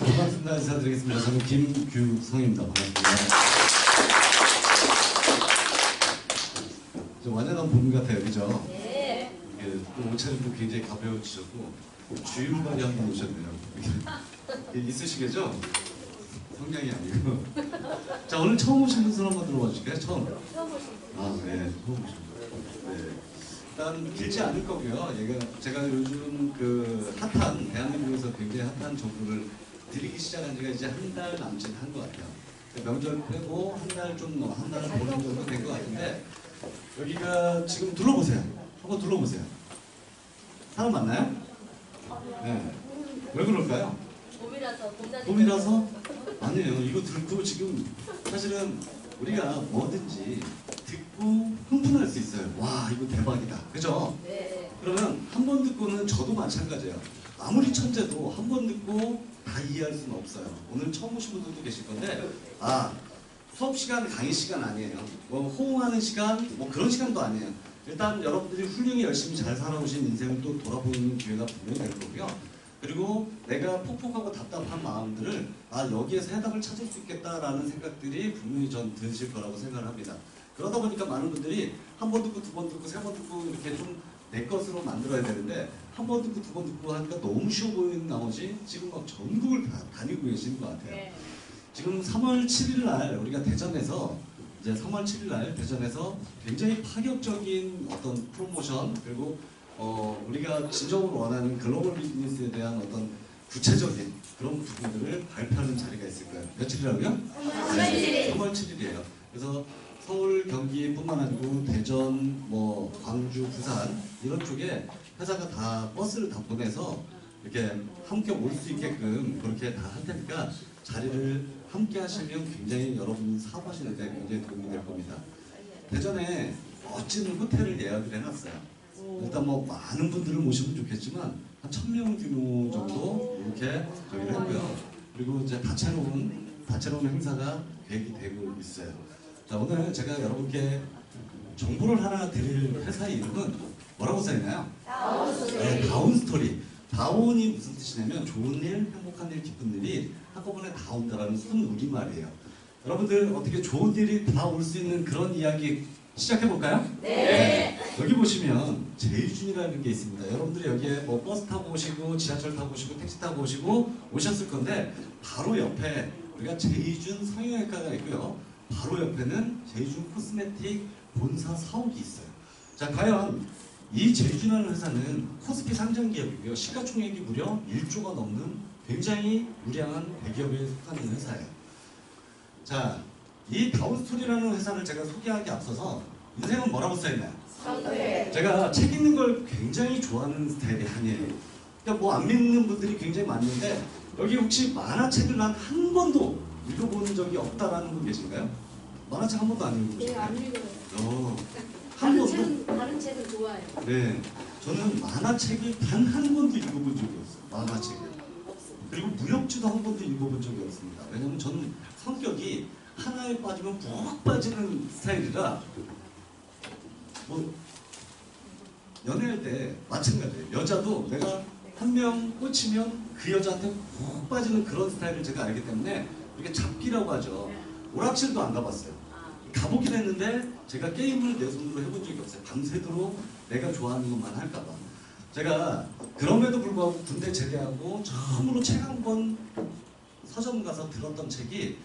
반갑습니다. 인사드리겠습니다. 저는 김규성입니다. 반갑습니다. 좀 완연한 봄 같아요, 그죠? 네. 또 옷차림도 굉장히 가벼워지셨고 주윤발이 한 분 오셨네요. 있으시겠죠? 성량이 아니고. 자, 오늘 처음 오신 분들 한번 들어봐 주실까요? 처음. 처음 오신 아, 네, 처음 오신 분. 네. 일단 길지 않을 거고요. 제가 요즘 그 핫한 대한민국에서 굉장히 핫한 정보를 드리기 시작한 지가 이제 한 달 남짓 한 것 같아요. 명절 빼고 한 달 보는 정도 된 것 같은데 여기가 지금 둘러보세요. 한번 둘러보세요. 사람 많나요? 네. 왜 그럴까요? 봄이라서? 아니에요. 이거 듣고 지금 사실은 우리가 뭐든지 듣고 흥분할 수 있어요. 와, 이거 대박이다. 그죠? 네. 그러면 한 번 듣고는 저도 마찬가지예요. 아무리 천재도 한 번 듣고 다 이해할 수는 없어요. 오늘 처음 오신 분들도 계실 건데, 수업 시간, 강의 시간 아니에요. 뭐 호응하는 시간, 뭐 그런 시간도 아니에요. 일단 여러분들이 훌륭히 열심히 잘 살아오신 인생을 또 돌아보는 기회가 분명히 될 거고요. 그리고 내가 폭폭하고 답답한 마음들을 여기에서 해답을 찾을 수 있겠다라는 생각들이 분명히 전 드실 거라고 생각을 합니다. 그러다 보니까 많은 분들이 한 번 듣고 두 번 듣고 세 번 듣고 이렇게 좀 내 것으로 만들어야 되는데 한 번 듣고 두 번 듣고 하니까 너무 쉬워 보이는 나머지 지금 막 전국을 다 다니고 계시는 것 같아요. 네. 지금 3월 7일 날 우리가 대전에서 이제 3월 7일 날 대전에서 굉장히 파격적인 어떤 프로모션 그리고 우리가 진정으로 원하는 글로벌 비즈니스에 대한 어떤 구체적인 그런 부분들을 발표하는 자리가 있을 거예요. 며칠이라고요? 3월 7일이에요. 그래서 서울, 경기뿐만 아니고 대전, 뭐 광주, 부산 이런 쪽에 회사가 다 버스를 다 보내서 이렇게 함께 올 수 있게끔 그렇게 다 할 테니까 자리를 함께 하시면 굉장히 여러분 사업하시는 데 굉장히 도움이 될 겁니다. 대전에 멋진 호텔을 예약을 해놨어요. 일단 뭐 많은 분들을 모시면 좋겠지만 한 1000명 규모 정도 이렇게 저희를 했고요. 그리고 이제 다채로운 행사가 계획이 되고 있어요. 자, 오늘 제가 여러분께 정보를 하나 드릴 회사의 이름은 뭐라고 써있나요? 네, 다운스토리. 다운이 무슨 뜻이냐면 좋은 일, 행복한 일, 기쁜 일이 한꺼번에 다 온다라는 순 우리말이에요. 여러분들 어떻게 좋은 일이 다 올 수 있는 그런 이야기 시작해볼까요? 네. 여기 보시면 제이준이라는 게 있습니다. 여러분들이 여기에 뭐 버스 타고 오시고 지하철 타고 오시고 택시 타고 오시고 오셨을 건데 바로 옆에 우리가 제이준 성형외과가 있고요. 바로 옆에는 제이준 코스메틱 본사 사옥이 있어요. 자, 과연 이 제이준이라는 회사는 코스피 상장 기업이고요. 시가총액이 무려 1조가 넘는 굉장히 우량한 대기업에 속하는 회사예요. 자, 이 다운스토리라는 회사를 제가 소개하기 앞서서 인생은 뭐라고 써있나요? 제가 책 읽는 걸 굉장히 좋아하는 스타일이 아니에요. 그러니까 뭐 안 믿는 분들이 굉장히 많은데 여기 혹시 만화책을 난 한 번도 읽어본 적이 없다라는 분 계신가요? 만화책 한 번도 안 읽어보셨어요? 네, 안 읽어요. 한 번도? 다른 책은 좋아해요. 네, 저는 만화책을 단 한 번도 읽어본 적이 없어요. 만화책을. 그리고 무협지도 한 번도 읽어본 적이 없습니다. 왜냐면 저는 성격이 하나에 빠지면 푹 빠지는 스타일이라 뭐 연애할 때 마찬가지예요. 여자도 내가 한 명 꽂히면 그 여자한테 푹 빠지는 그런 스타일을 제가 알기 때문에 이렇게 잡기라고 하죠. 오락실도 안 가봤어요. 가보긴 했는데 제가 게임을 내 손으로 해본 적이 없어요. 밤새도록 내가 좋아하는 것만 할까봐. 제가 그럼에도 불구하고 군대 제대하고 처음으로 책 한 권 서점 가서 들었던 책이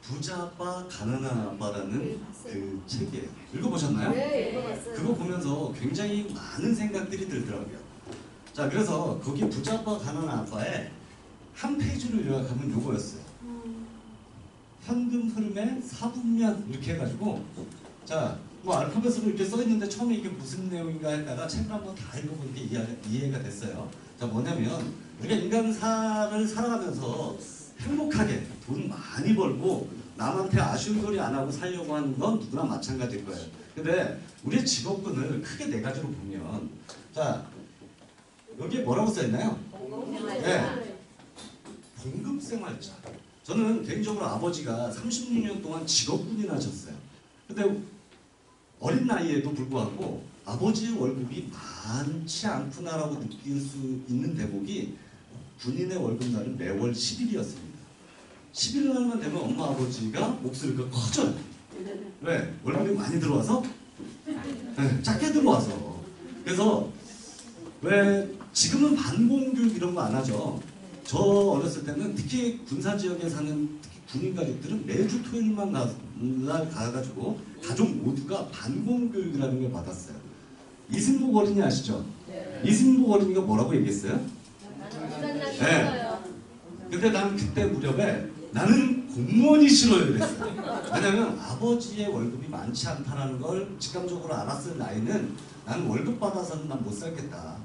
부자 아빠 가난한 아빠라는 그 책이에요. 읽어보셨나요? 네, 읽어봤어요. 그거 보면서 굉장히 많은 생각들이 들더라고요. 자, 그래서 거기 부자 아빠 가난한 아빠에 한 페이지를 요약하면 요거였어요. 현금 흐름의 4분면 이렇게 해가지고 자, 뭐 알파벳으로 이렇게 써있는데 처음에 이게 무슨 내용인가 했다가 책을 한번 다 읽어보니까 이해가 됐어요. 자, 뭐냐면 우리가 인간사를 살아가면서 행복하게 돈 많이 벌고 남한테 아쉬운 소리 안 하고 살려고 하는 건 누구나 마찬가지일 거예요. 근데 우리의 직업군을 크게 네 가지로 보면 자, 여기에 뭐라고 써있나요? 네, 봉급생활자. 저는 개인적으로 아버지가 36년 동안 직업군인 하셨어요. 근데 어린 나이에도 불구하고 아버지의 월급이 많지 않구나라고 느낄 수 있는 대목이 군인의 월급날은 매월 10일이었습니다. 11일날만 되면 엄마 아버지가 목소리가 커져요. 왜? 월급이 많이 들어와서? 네, 작게 들어와서. 그래서 왜 지금은 반공교육 이런 거 안 하죠. 저 어렸을 때는 특히 군사 지역에 사는 특히 군인 가족들은 매주 토요일만 가가지고 가족 모두가 반공교육이라는 걸 받았어요. 이승복 어린이 아시죠? 네. 이승복 어린이가 뭐라고 얘기했어요? 네. 근데 난 그때 무렵에 나는 공무원이 싫어요 그랬어요. 왜냐면 아버지의 월급이 많지 않다는 걸 직감적으로 알았을 나이는 나는 월급 받아서는 난 못 살겠다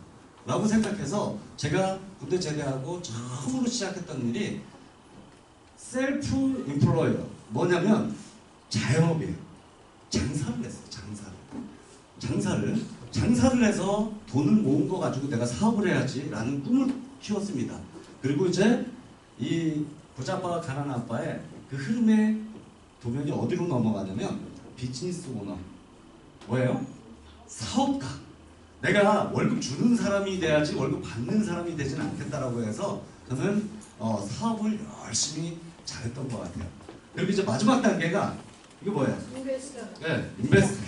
라고 생각해서 제가 군대 제대하고 처음으로 시작했던 일이 셀프 임플로이어, 뭐냐면 자영업이에요. 장사를 했어요. 장사를 해서 돈을 모은 거 가지고 내가 사업을 해야지 라는 꿈을 키웠습니다. 그리고 이제 이 부자아빠가 가난한 아빠의 그 흐름의 도면이 어디로 넘어가냐면 비즈니스 오너, 뭐예요? 사업가. 내가 월급 주는 사람이 돼야지 월급 받는 사람이 되지는 않겠다라고 해서 저는 사업을 열심히 잘했던 것 같아요. 그리고 이제 마지막 단계가 이거 뭐예요? 네, 인베스트.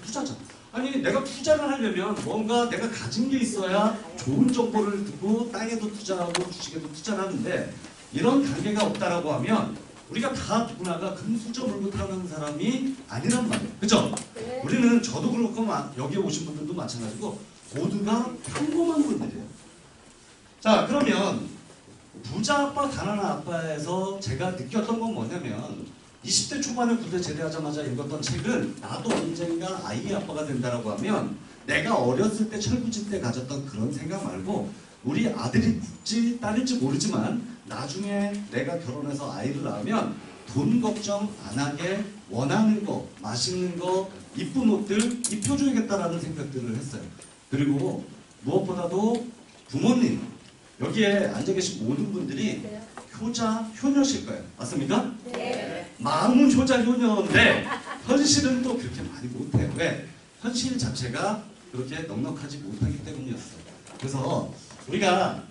투자자. 아니 내가 투자를 하려면 뭔가 내가 가진 게 있어야 좋은 정보를 듣고 땅에도 투자하고 주식에도 투자를 하는데 이런 단계가 없다라고 하면 우리가 다 누구나가 금수저 물고 타는 사람이 아니란 말이에요. 그죠? 네. 우리는 저도 그렇고 여기 오신 분들도 마찬가지고 모두가 평범한 분들이에요. 자, 그러면 부자 아빠 가난한 아빠에서 제가 느꼈던 건 뭐냐면 20대 초반에 군대 제대하자마자 읽었던 책은 나도 언젠가 아이의 아빠가 된다라고 하면 내가 어렸을 때 철부지 때 가졌던 그런 생각 말고 우리 아들일지 딸일지 모르지만 나중에 내가 결혼해서 아이를 낳으면 돈 걱정 안 하게 원하는 거, 맛있는 거, 이쁜 옷들 입혀줘야겠다라는 생각들을 했어요. 그리고 무엇보다도 부모님, 여기에 앉아 계신 모든 분들이 효자, 효녀실 거예요. 맞습니까? 네. 마음은 효자, 효녀인데 현실은 또 그렇게 많이 못해요. 왜? 현실 자체가 그렇게 넉넉하지 못하기 때문이었어요. 그래서 우리가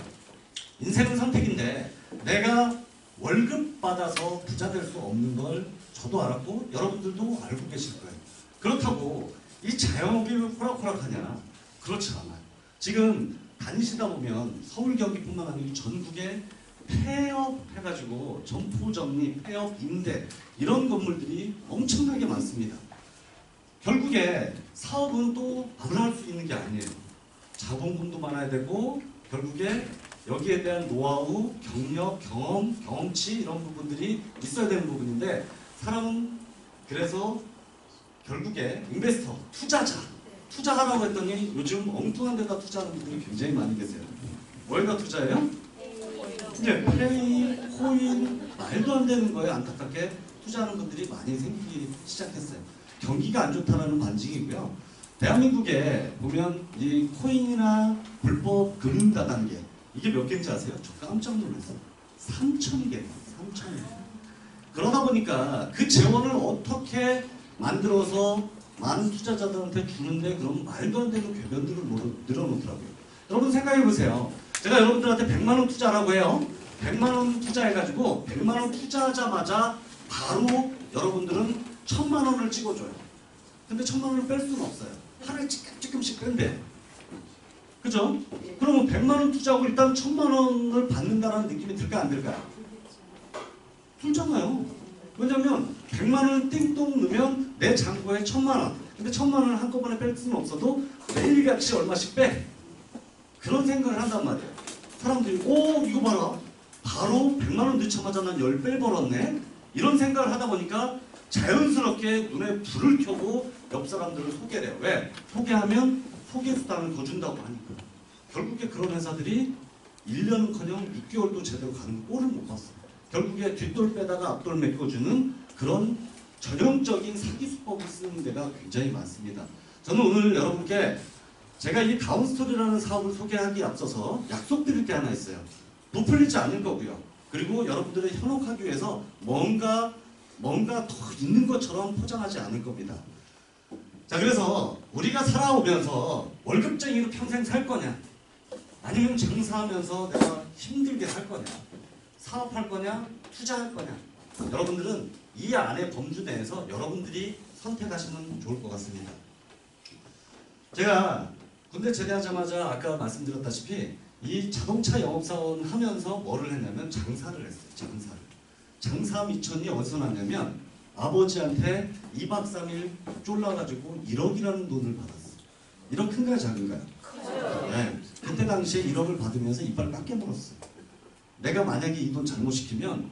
인생은 선택인데 내가 월급 받아서 부자 될 수 없는 걸 저도 알았고 여러분들도 알고 계실 거예요. 그렇다고 이 자영업이 호락호락하냐? 그렇지 않아요. 지금 다니시다 보면 서울 경기뿐만 아니라 전국에 폐업 해가지고 점포 정리, 폐업, 임대 이런 건물들이 엄청나게 많습니다. 결국에 사업은 또 아무나 할 수 있는 게 아니에요. 자본금도 많아야 되고 결국에 여기에 대한 노하우, 경력, 경험치 이런 부분들이 있어야 되는 부분인데 사람은 그래서 결국에 인베스터, 투자하라고 했더니 요즘 엉뚱한 데다 투자하는 분들이 굉장히 많이 계세요. 뭐에다 투자해요? 네, 플레이, 코인, 말도 안 되는 거에 안타깝게 투자하는 분들이 많이 생기기 시작했어요. 경기가 안 좋다는 반증이고요. 대한민국에 보면 이 코인이나 불법 금융다단계 이게 몇 개인지 아세요? 저 깜짝 놀랐어요. 3,000개. 그러다 보니까 그 재원을 어떻게 만들어서 많은 투자자들한테 주는데 그런 말도 안 되는 궤변들을 늘어놓더라고요. 여러분 생각해 보세요. 제가 여러분들한테 100만 원 투자라고 해요. 100만 원 투자해가지고 100만 원 투자하자마자 바로 여러분들은 1,000만 원을 찍어줘요. 근데 1,000만 원을 뺄 수는 없어요. 하루에 조금씩 뺀대. 그죠? 그러면 100만 원 투자하고 일단 1,000만 원을 받는다는 느낌이 들까 안 들까요? 들잖아요. 왜냐면 100만 원을 띵동 넣으면 내 잔고에 1,000만 원. 근데 1,000만 원을 한꺼번에 뺄 수는 없어도 매일같이 얼마씩 빼. 그런 생각을 한단 말이에요. 사람들이 이거 봐라. 바로 100만 원 넣자마자 난 10배 벌었네. 이런 생각을 하다 보니까 자연스럽게 눈에 불을 켜고 옆 사람들을 소개를 해요. 왜? 소개하면 소개수당을 더 준다고 하니까. 결국에 그런 회사들이 1년은커녕 6개월도 제대로 가는 꼴을 못 봤어요. 결국에 뒷돌 빼다가 앞돌 메꿔주는 그런 전형적인 사기 수법을 쓰는 데가 굉장히 많습니다. 저는 오늘 여러분께 제가 이 가운스토리라는 사업을 소개하기에 앞서서 약속드릴 게 하나 있어요. 부풀리지 않을 거고요. 그리고 여러분들을 현혹하기 위해서 뭔가 더 있는 것처럼 포장하지 않을 겁니다. 자, 그래서 우리가 살아오면서 월급쟁이로 평생 살 거냐? 아니면 장사하면서 내가 힘들게 살 거냐, 사업할 거냐, 투자할 거냐. 여러분들은 이 안의 범주 내에서 여러분들이 선택하시면 좋을 것 같습니다. 제가 군대 제대하자마자 아까 말씀드렸다시피 이 자동차 영업사원 하면서 뭐를 했냐면 장사를 했어요. 장사 미천이 어디서 났냐면 아버지한테 2박 3일 쫄라가지고 1억이라는 돈을 받았어요. 1억 큰가요 작은가요? 네. 그때 당시에 1억을 받으면서 이빨을 깎게 물었어요. 내가 만약에 이 돈 잘못 시키면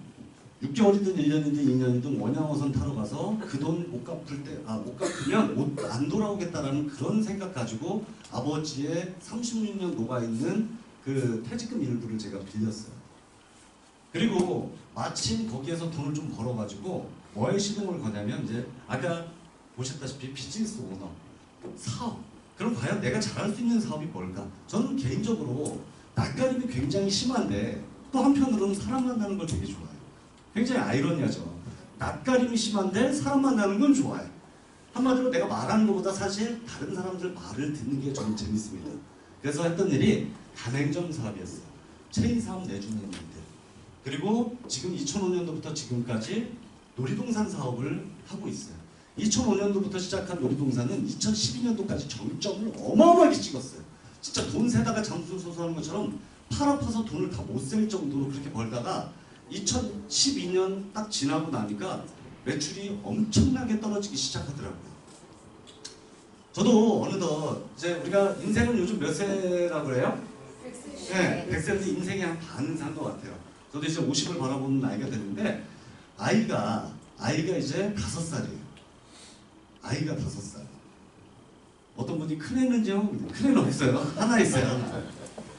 6개월이든 1년이든 2년이든 원양어선 타러 가서 그 돈 못 갚으면 못 안 돌아오겠다라는 그런 생각 가지고 아버지의 36년 녹아있는 그 퇴직금 일부를 제가 빌렸어요. 그리고 마침 거기에서 돈을 좀 벌어가지고 뭐에 시동을 거냐면 이제 아까 보셨다시피 비즈니스 오너, 사업. 그럼 과연 내가 잘할 수 있는 사업이 뭘까? 저는 개인적으로 낯가림이 굉장히 심한데 또 한편으로는 사람 만나는 걸 되게 좋아해요. 굉장히 아이러니하죠. 낯가림이 심한데 사람 만나는 건 좋아요. 한마디로 내가 말하는 것보다 사실 다른 사람들 말을 듣는 게 저는 재밌습니다. 그래서 했던 일이 가맹점 사업이었어요. 체인 사업 내주는 일들. 그리고 지금 2005년도부터 지금까지 놀이동산 사업을 하고 있어요. 2005년도부터 시작한 놀이동산은 2012년도까지 정점을 어마어마하게 찍었어요. 진짜 돈 세다가 장수 소소하는 것처럼 팔 아파서 돈을 다 못 쓸 정도로 그렇게 벌다가 2012년 딱 지나고 나니까 매출이 엄청나게 떨어지기 시작하더라고요. 저도 어느덧 이제 우리가 인생은 요즘 몇 세라고 그래요? 100세. 네, 100세인데 인생이 한 반은 산 것 같아요. 저도 이제 50을 바라보는 나이가 됐는데 아이가 이제 5살이에요. 아이가 5살. 어떤 분이 큰애는요? 큰애는 없어요. 하나 있어요. 하나.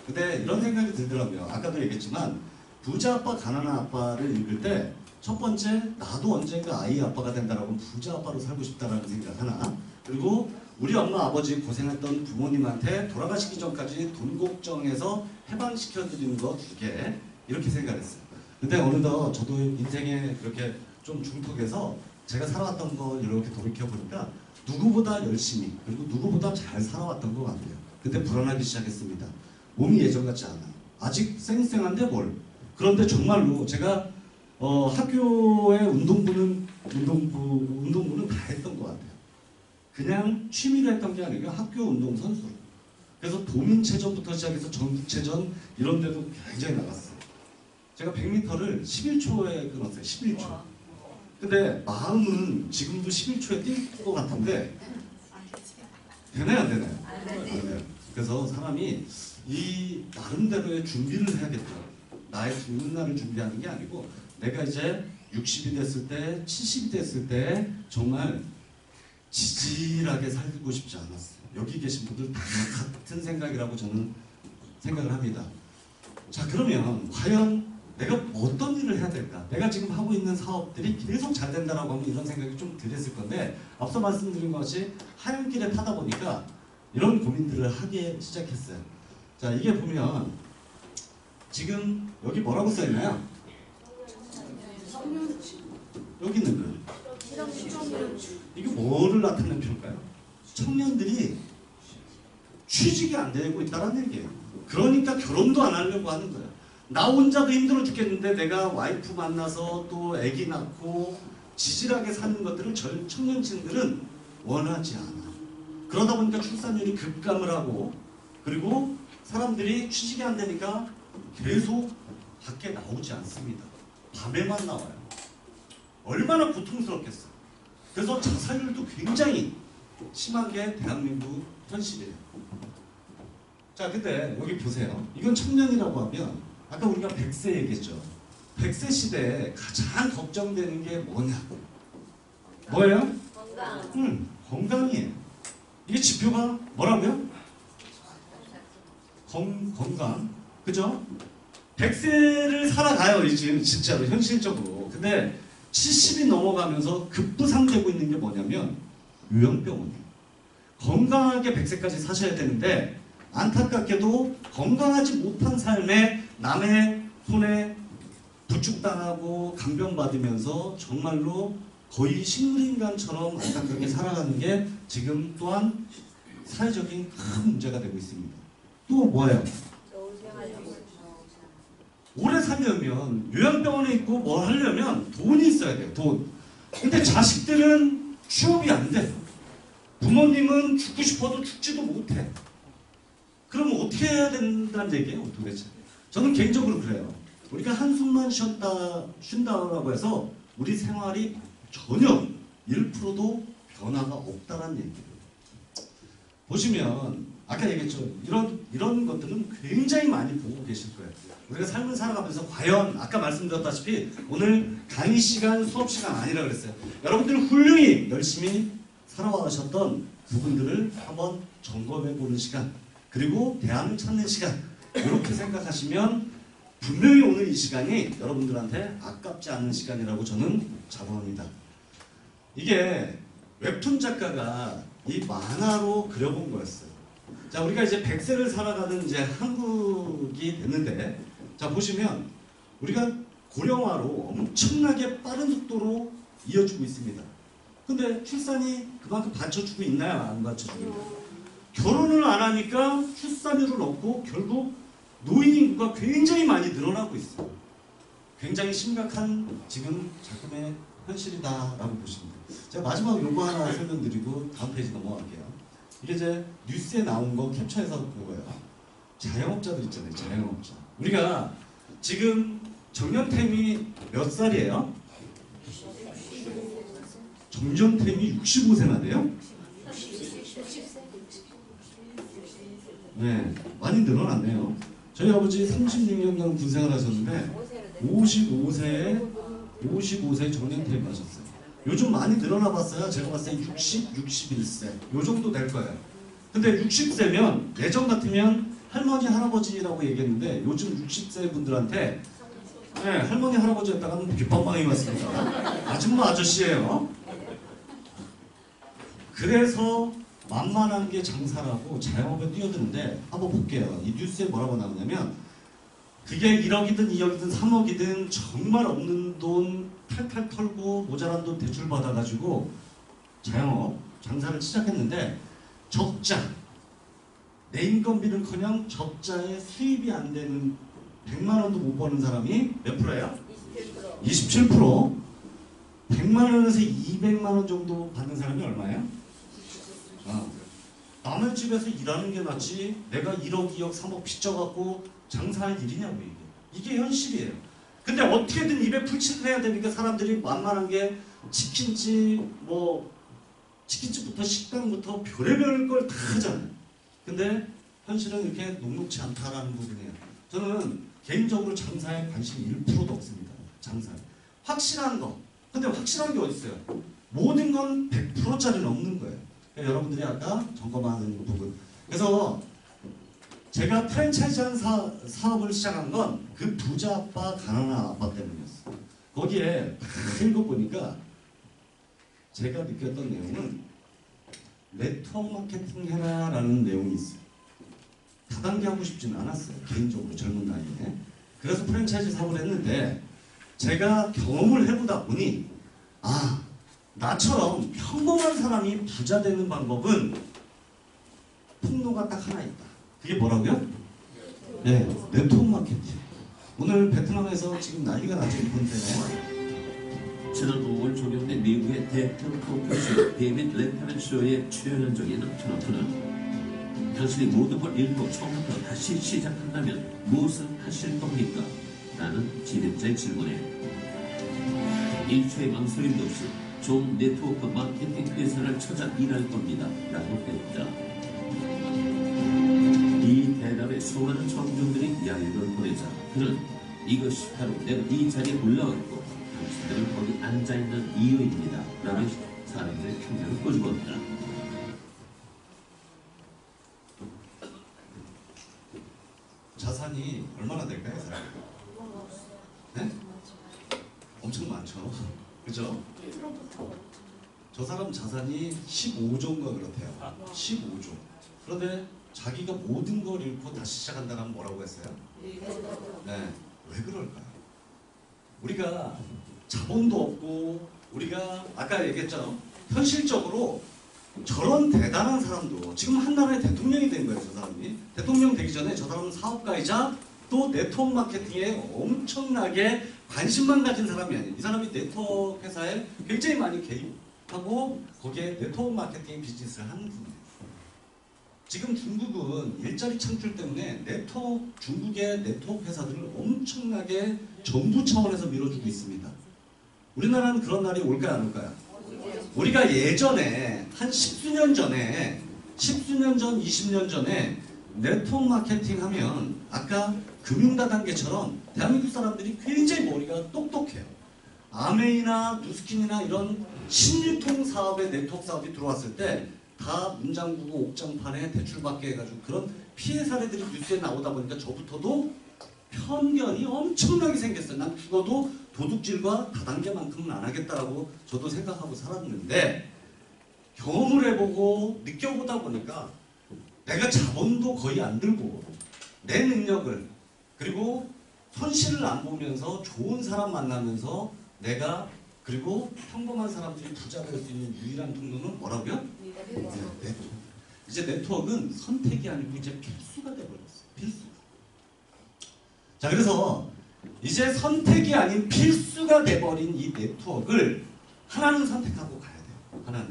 근데 이런 생각이 들더라고요. 아까도 얘기했지만 부자 아빠, 가난한 아빠를 읽을 때 첫 번째, 나도 언젠가 아이 아빠가 된다라고 부자 아빠로 살고 싶다라는 생각 하나. 그리고 우리 엄마 아버지 고생했던 부모님한테 돌아가시기 전까지 돈 걱정해서 해방시켜드리는 거 2개. 이렇게 생각했어요. 근데 어느덧 저도 인생에 그렇게 좀 중턱에서 제가 살아왔던 걸 이렇게 돌이켜보니까 누구보다 열심히 그리고 누구보다 잘 살아왔던 것 같아요. 그때 불안하기 시작했습니다. 몸이 예전 같지 않아요. 아직 쌩쌩한데 뭘. 그런데 정말로 제가 학교의 운동부는 다 했던 것 같아요. 그냥 취미로 했던 게 아니라 학교 운동 선수로. 그래서 도민체전부터 시작해서 전국체전 이런 데도 굉장히 나갔어요. 제가 100m를 11초에 끊었어요. 11초. 근데 마음은 지금도 11초에 뛸 것 같은데 되나요 안 되나요? 안 되나요? 그래서 사람이 이 나름대로의 준비를 해야겠더라고요. 나의 죽는 날을 준비하는 게 아니고 내가 이제 60이 됐을 때 70이 됐을 때 정말 지질하게 살고 싶지 않았어요. 여기 계신 분들 다 같은 생각이라고 저는 생각을 합니다. 자, 그러면 과연 내가 어떤 일을 해야 될까? 내가 지금 하고 있는 사업들이 계속 잘 된다라고 하면 이런 생각이 좀 들었을 건데 앞서 말씀드린 것이 하얀 길에 타다 보니까 이런 고민들을 하기 시작했어요. 자, 이게 보면 지금 여기 뭐라고 써있나요? 여기 있는 거예요. 이게 뭐를 나타내는 표일까요? 청년들이 취직이 안 되고 있다는 얘기예요. 그러니까 결혼도 안 하려고 하는 거예요. 나 혼자도 힘들어 죽겠는데 내가 와이프 만나서 또 아기 낳고 지질하게 사는 것들을 청년층들은 원하지 않아. 그러다 보니까 출산율이 급감을 하고 그리고 사람들이 취직이 안 되니까 계속 밖에 나오지 않습니다. 밤에만 나와요. 얼마나 고통스럽겠어요. 그래서 자살률도 굉장히 심하게 대한민국 현실이에요. 자, 근데 여기 보세요. 이건 청년이라고 하면 아까 우리가 100세 얘기했죠. 100세 시대에 가장 걱정되는 게 뭐냐? 뭐예요? 건강. 건강이에요. 이게 지표가 뭐라고요? 건강. 그죠? 100세를 살아가요, 이제 진짜로 현실적으로. 근데 70이 넘어가면서 급부상되고 있는 게 뭐냐면 요양병원이에요. 건강하게 100세까지 사셔야 되는데 안타깝게도 건강하지 못한 삶에 남의 손에 부축당하고 강병받으면서 정말로 거의 식물인간처럼 안타깝게 살아가는 게 지금 또한 사회적인 큰 문제가 되고 있습니다. 또 뭐예요? 오래 살려면 요양병원에 있고 뭐 하려면 돈이 있어야 돼요. 돈. 근데 자식들은 취업이 안 돼. 부모님은 죽고 싶어도 죽지도 못해. 그러면 어떻게 해야 된다는 얘기예요, 도대체? 저는 개인적으로 그래요. 우리가 한숨만 쉰다고 해서 우리 생활이 전혀 1%도 변화가 없다는 얘기예요. 보시면 아까 얘기했죠. 이런 것들은 굉장히 많이 보고 계실 거예요. 우리가 삶을 살아가면서 과연 아까 말씀드렸다시피 오늘 강의 시간, 수업 시간 아니라 그랬어요. 여러분들 훌륭히 열심히 살아와셨던 부분들을 한번 점검해 보는 시간, 그리고 대안을 찾는 시간, 이렇게 생각하시면 분명히 오늘 이 시간이 여러분들한테 아깝지 않은 시간이라고 저는 자부합니다. 이게 웹툰 작가가 이 만화로 그려본 거였어요. 자, 우리가 이제 100세를 살아가는 이제 한국이 됐는데, 자, 보시면 우리가 고령화로 엄청나게 빠른 속도로 이어지고 있습니다. 근데 출산이 그만큼 받쳐주고 있나요? 안 받쳐주고 있나요? 결혼을 안 하니까 출산율을 얻고 결국 노인 인구가 굉장히 많이 늘어나고 있어요. 굉장히 심각한 지금 작품의 현실이다라고 보시면 돼요. 제가 마지막 요거 하나 설명드리고 다음 페이지 넘어갈게요. 이게 이제 뉴스에 나온 거 캡처해서 그거예요. 자영업자들 있잖아요. 자영업자. 우리가 지금 정년템이 몇 살이에요? 정년템이 65세나 돼요? 네, 많이 늘어났네요. 저희 아버지 36년간 군생활 하셨는데 55세에 정년퇴임 하셨어요. 요즘 많이 늘어나 봤어요. 제가 봤을 때 60, 61세 요 정도 될 거예요. 근데 60세면 예전 같으면 할머니, 할아버지라고 얘기했는데 요즘 60세 분들한테 네, 할머니, 할아버지였다가는 귓방망이 왔습니다. 아줌마, 아저씨예요. 그래서 만만한 게 장사라고 자영업에 뛰어드는데 한번 볼게요. 이 뉴스에 뭐라고 나오냐면 그게 1억이든 2억이든 3억이든 정말 없는 돈 탈탈 털고 모자란 돈 대출 받아가지고 자영업 장사를 시작했는데 적자, 내 인건비는커녕 적자에 수입이 안 되는 100만 원도 못 버는 사람이 몇 프로예요? 27%. 100만 원에서 200만 원 정도 받는 사람이 얼마예요? 남의 집에서 일하는 게 낫지 내가 1억, 2억, 3억 빚져갖고 장사할 일이냐고 이게 현실이에요. 근데 어떻게든 입에 풀칠을 해야 되니까 사람들이 만만한 게 치킨집, 치킨집부터 식당부터 별의별 걸 다 하잖아요. 근데 현실은 이렇게 녹록지 않다라는 부분이에요. 저는 개인적으로 장사에 관심이 1%도 없습니다. 장사에. 확실한 거. 근데 확실한 게 어디 있어요? 모든 건 100%짜리는 없는 거예요. 여러분들이 아까 점검하는 부분. 그래서 제가 프랜차이즈 사업을 시작한 건 그 부자 아빠, 가난한 아빠 때문이었어요. 거기에 다 읽어보니까 제가 느꼈던 내용은 네트워크 마케팅 해라 라는 내용이 있어요. 다단계 하고 싶지는 않았어요. 개인적으로 젊은 나이에. 그래서 프랜차이즈 사업을 했는데 제가 경험을 해보다 보니 나처럼 평범한 사람이 부자 되는 방법은 통로가 딱 하나 있다. 그게 뭐라고요? 네, 네트워크 마케팅. 오늘 베트남에서 지금 난리가 나죠, 이번 때문에. 지난 5월 종영된 미국의 대형 토크쇼 데이빗 렌타맨 쇼에 출연한 적이 있는 트럼프는 당신이 모든 걸 잃고 처음부터 다시 시작한다면 무엇을 하실 겁니까? 라는 진행자의 질문에 1초의 망설임도 없이 좋은 네트워크 마케팅 회사를 찾아 일할 겁니다. 라고 했다. 이 대답에 수많은 청중들이 야유를 보내자 그는 이것이 바로 내가 이 자리에 올라왔고 당신들은 거기 앉아있는 이유입니다. 라며 사람들의 평면을 꼬집었다. 자산이 얼마나 될까요, 사람? 네? 엄청 많죠. 그죠? 저 사람 자산이 15조인가 그렇대요. 15조. 그런데 자기가 모든 걸 잃고 다시 시작한다면 뭐라고 했어요? 네. 왜 그럴까요? 우리가 자본도 없고 우리가 아까 얘기했죠. 현실적으로 저런 대단한 사람도 지금 한 나라의 대통령이 된 거예요. 저 사람이. 대통령 되기 전에 저 사람은 사업가이자 또 네트워크 마케팅에 엄청나게 관심만 가진 사람이 아니에요. 이 사람이 네트워크 회사에 굉장히 많이 개입하고 거기에 네트워크 마케팅 비즈니스를 하는 분이에요. 지금 중국은 일자리 창출 때문에 중국의 네트워크 회사들을 엄청나게 정부 차원에서 밀어주고 있습니다. 우리나라는 그런 날이 올까요, 안 올까요? 우리가 예전에 한 십수년 전, 20년 전에 네트워크 마케팅 하면 아까 금융다단계처럼 대한민국 사람들이 굉장히 머리가 똑똑해요. 아메이나 누스킨이나 이런 신유통 사업의 네트워크 사업이 들어왔을 때 다 문장구고 옥장판에 대출받게 해가지고 그런 피해 사례들이 뉴스에 나오다 보니까 저부터도 편견이 엄청나게 생겼어요. 난 죽어도 도둑질과 다단계만큼은 안 하겠다라고 저도 생각하고 살았는데 경험을 해보고 느껴보다 보니까 내가 자본도 거의 안 들고 내 능력을 그리고 손실을 안 보면서 좋은 사람 만나면서 내가 그리고 평범한 사람들이 부자가 될 수 있는 유일한 통로는 뭐라고요? 네트워크. 이제 네트워크는 선택이 아니고 이제 필수가 돼버렸어요. 필수. 자, 그래서 이제 선택이 아닌 필수가 돼버린 이 네트워크를 하나는 선택하고 가야 돼요. 하나는.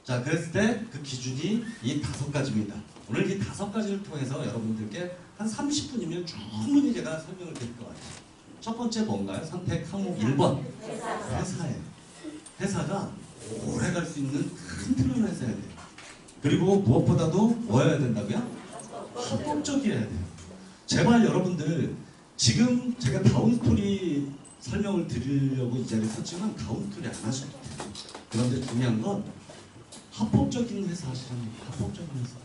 자, 그랬을 때 그 기준이 이 5가지입니다. 오늘 이 5가지를 통해서 여러분들께 한 30분이면 충분히 제가 설명을 드릴 것 같아요. 첫 번째 뭔가요? 선택 항목 1번. 회사예요. 회사가 오래 갈 수 있는 큰 틀을 회사여야 돼요. 그리고 무엇보다도 뭐여야 된다고요? 합법적이어야 돼요. 제발 여러분들 지금 제가 다운스토리 설명을 드리려고 이 자리에 섰지만 다운스토리 안 하셔도 돼요. 그런데 중요한 건 합법적인 회사 하시라는 거예요. 합법적인 회사.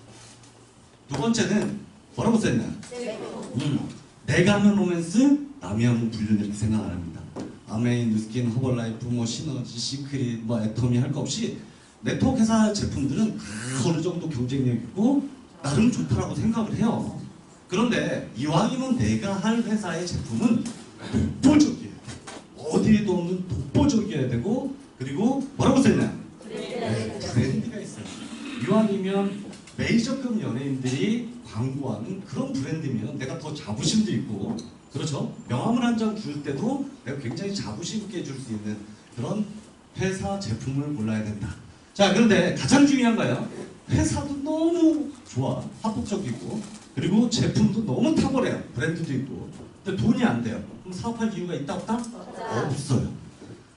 두 번째는 뭐라고 써있나요? 내가 하면 로맨스, 남이 하면 불륜 이렇게 생각 안 합니다. 아메인, 누스킨, 허벌라이프, 뭐 시너지, 시크릿, 뭐 애터미 할 거 없이 네트워크 회사 제품들은 다 어느 정도 경쟁력 있고 나름 좋다라고 생각을 해요. 그런데 이왕이면 내가 할 회사의 제품은 독보적이에요. 어디에도 없는 독보적이어야 되고 그리고 뭐라고 써있나요? 네, 브랜드가 있어요. 이왕이면 메이저급 연예인들이 광고하는 그런 브랜드면 내가 더 자부심도 있고 그렇죠? 명함을 한 장 줄 때도 내가 굉장히 자부심 있게 줄 수 있는 그런 회사 제품을 골라야 된다. 자, 그런데 가장 중요한 거예요. 회사도 너무 좋아. 합법적이고 그리고 제품도 너무 탁월해요. 브랜드도 있고 근데 돈이 안 돼요. 그럼 사업할 이유가 있다 없다? 없어요.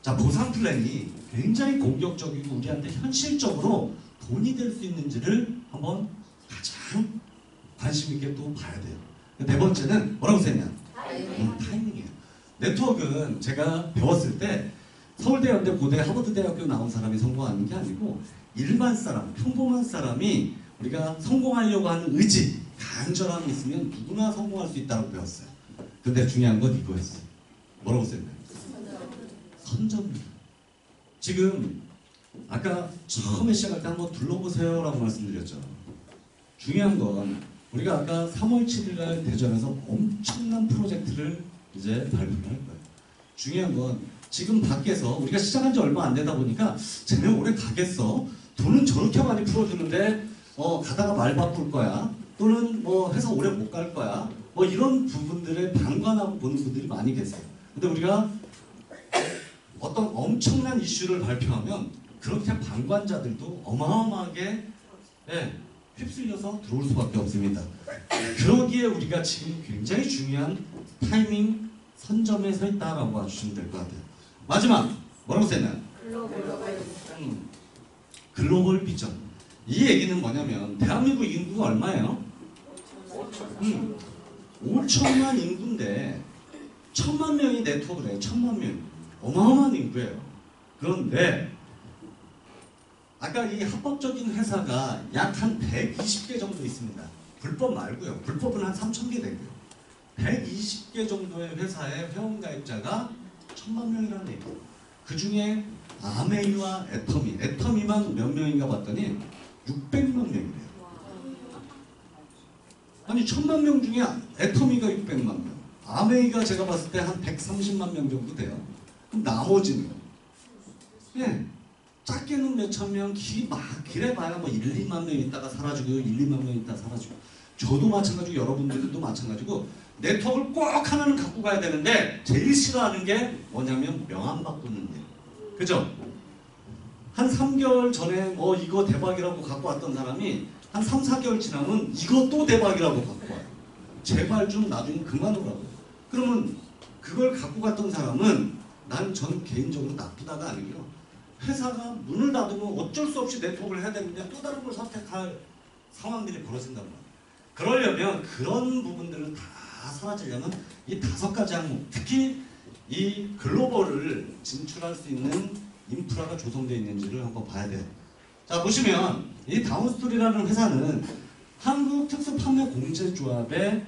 자, 보상 플랜이 굉장히 공격적이고 우리한테 현실적으로 돈이 될 수 있는지를 한번 가장 관심 있게 또 봐야 돼요. 네 번째는 뭐라고 써있냐? 타이밍이에요. 네트워크는 제가 배웠을 때 서울대, 연대, 고대, 하버드대학교 나온 사람이 성공하는 게 아니고 일반 사람, 평범한 사람이 우리가 성공하려고 하는 의지, 간절함이 있으면 누구나 성공할 수 있다고 배웠어요. 근데 중요한 건 이거였어요. 뭐라고 써있나요? 선점입니다. 지금 아까 처음에 시작할 때 한번 둘러보세요 라고 말씀드렸죠. 중요한 건 우리가 아까 3월 7일 날 대전에서 엄청난 프로젝트를 이제 발표를 할 거예요. 중요한 건 지금 밖에서 우리가 시작한 지 얼마 안 되다 보니까 쟤네 오래 가겠어? 돈은 저렇게 많이 풀어주는데 가다가 말 바꿀 거야? 또는 뭐 해서 오래 못 갈 거야? 뭐 이런 부분들에 방관하고 보는 분들이 많이 계세요. 근데 우리가 어떤 엄청난 이슈를 발표하면 그렇게 방관자들도 어마어마하게 휩쓸려서 들어올 수밖에 없습니다. 그러기에 우리가 지금 굉장히 중요한 타이밍 선점에 서 있다라고 봐주시면 될 것 같아요. 마지막 뭐라고 써있나요? 글로벌 비전. 이 얘기는 뭐냐면 대한민국 인구가 얼마예요? 5천만 인구인데 1,000만 명이 네트워크를 해요. 1,000만 명. 어마어마한 인구예요. 그런데 아까 이 합법적인 회사가 약 한 120개 정도 있습니다. 불법 말고요. 불법은 한 3,000개 되고요. 120개 정도의 회사의 회원가입자가 1,000만 명이라는 얘기예요. 그 중에 아메이와 애터미만 몇 명인가 봤더니 600만 명이래요. 아니 1,000만 명 중에 애터미가 600만 명, 아메이가 제가 봤을 때 한 130만 명 정도 돼요. 그럼 나머지는 작게는 몇천 명, 길에 봐야 뭐 1, 2만 명 있다가 사라지고 1, 2만 명 있다가 사라지고 저도 마찬가지고 여러분들도 마찬가지고 네트워크를 꼭 하나는 갖고 가야 되는데 제일 싫어하는 게 뭐냐면 명함 바꾸는 일. 그죠? 한 3개월 전에 이거 대박이라고 갖고 왔던 사람이 한 3, 4개월 지나면 이거 또 대박이라고 갖고 와요. 제발 좀 나중에 그만하라고. 그러면 그걸 갖고 갔던 사람은 전 개인적으로 나쁘다가 아니고요. 회사가 문을 닫으면 어쩔 수 없이 네트워크를 해야 되는데 또 다른 걸 선택할 상황들이 벌어진단 말이에요. 그러려면 그런 부분들을 다 사라지려면 이 5가지 항목, 특히 이 글로벌을 진출할 수 있는 인프라가 조성되어 있는지를 한번 봐야 돼요. 자, 보시면 이 다운스토리라는 회사는 한국특수판매공제조합의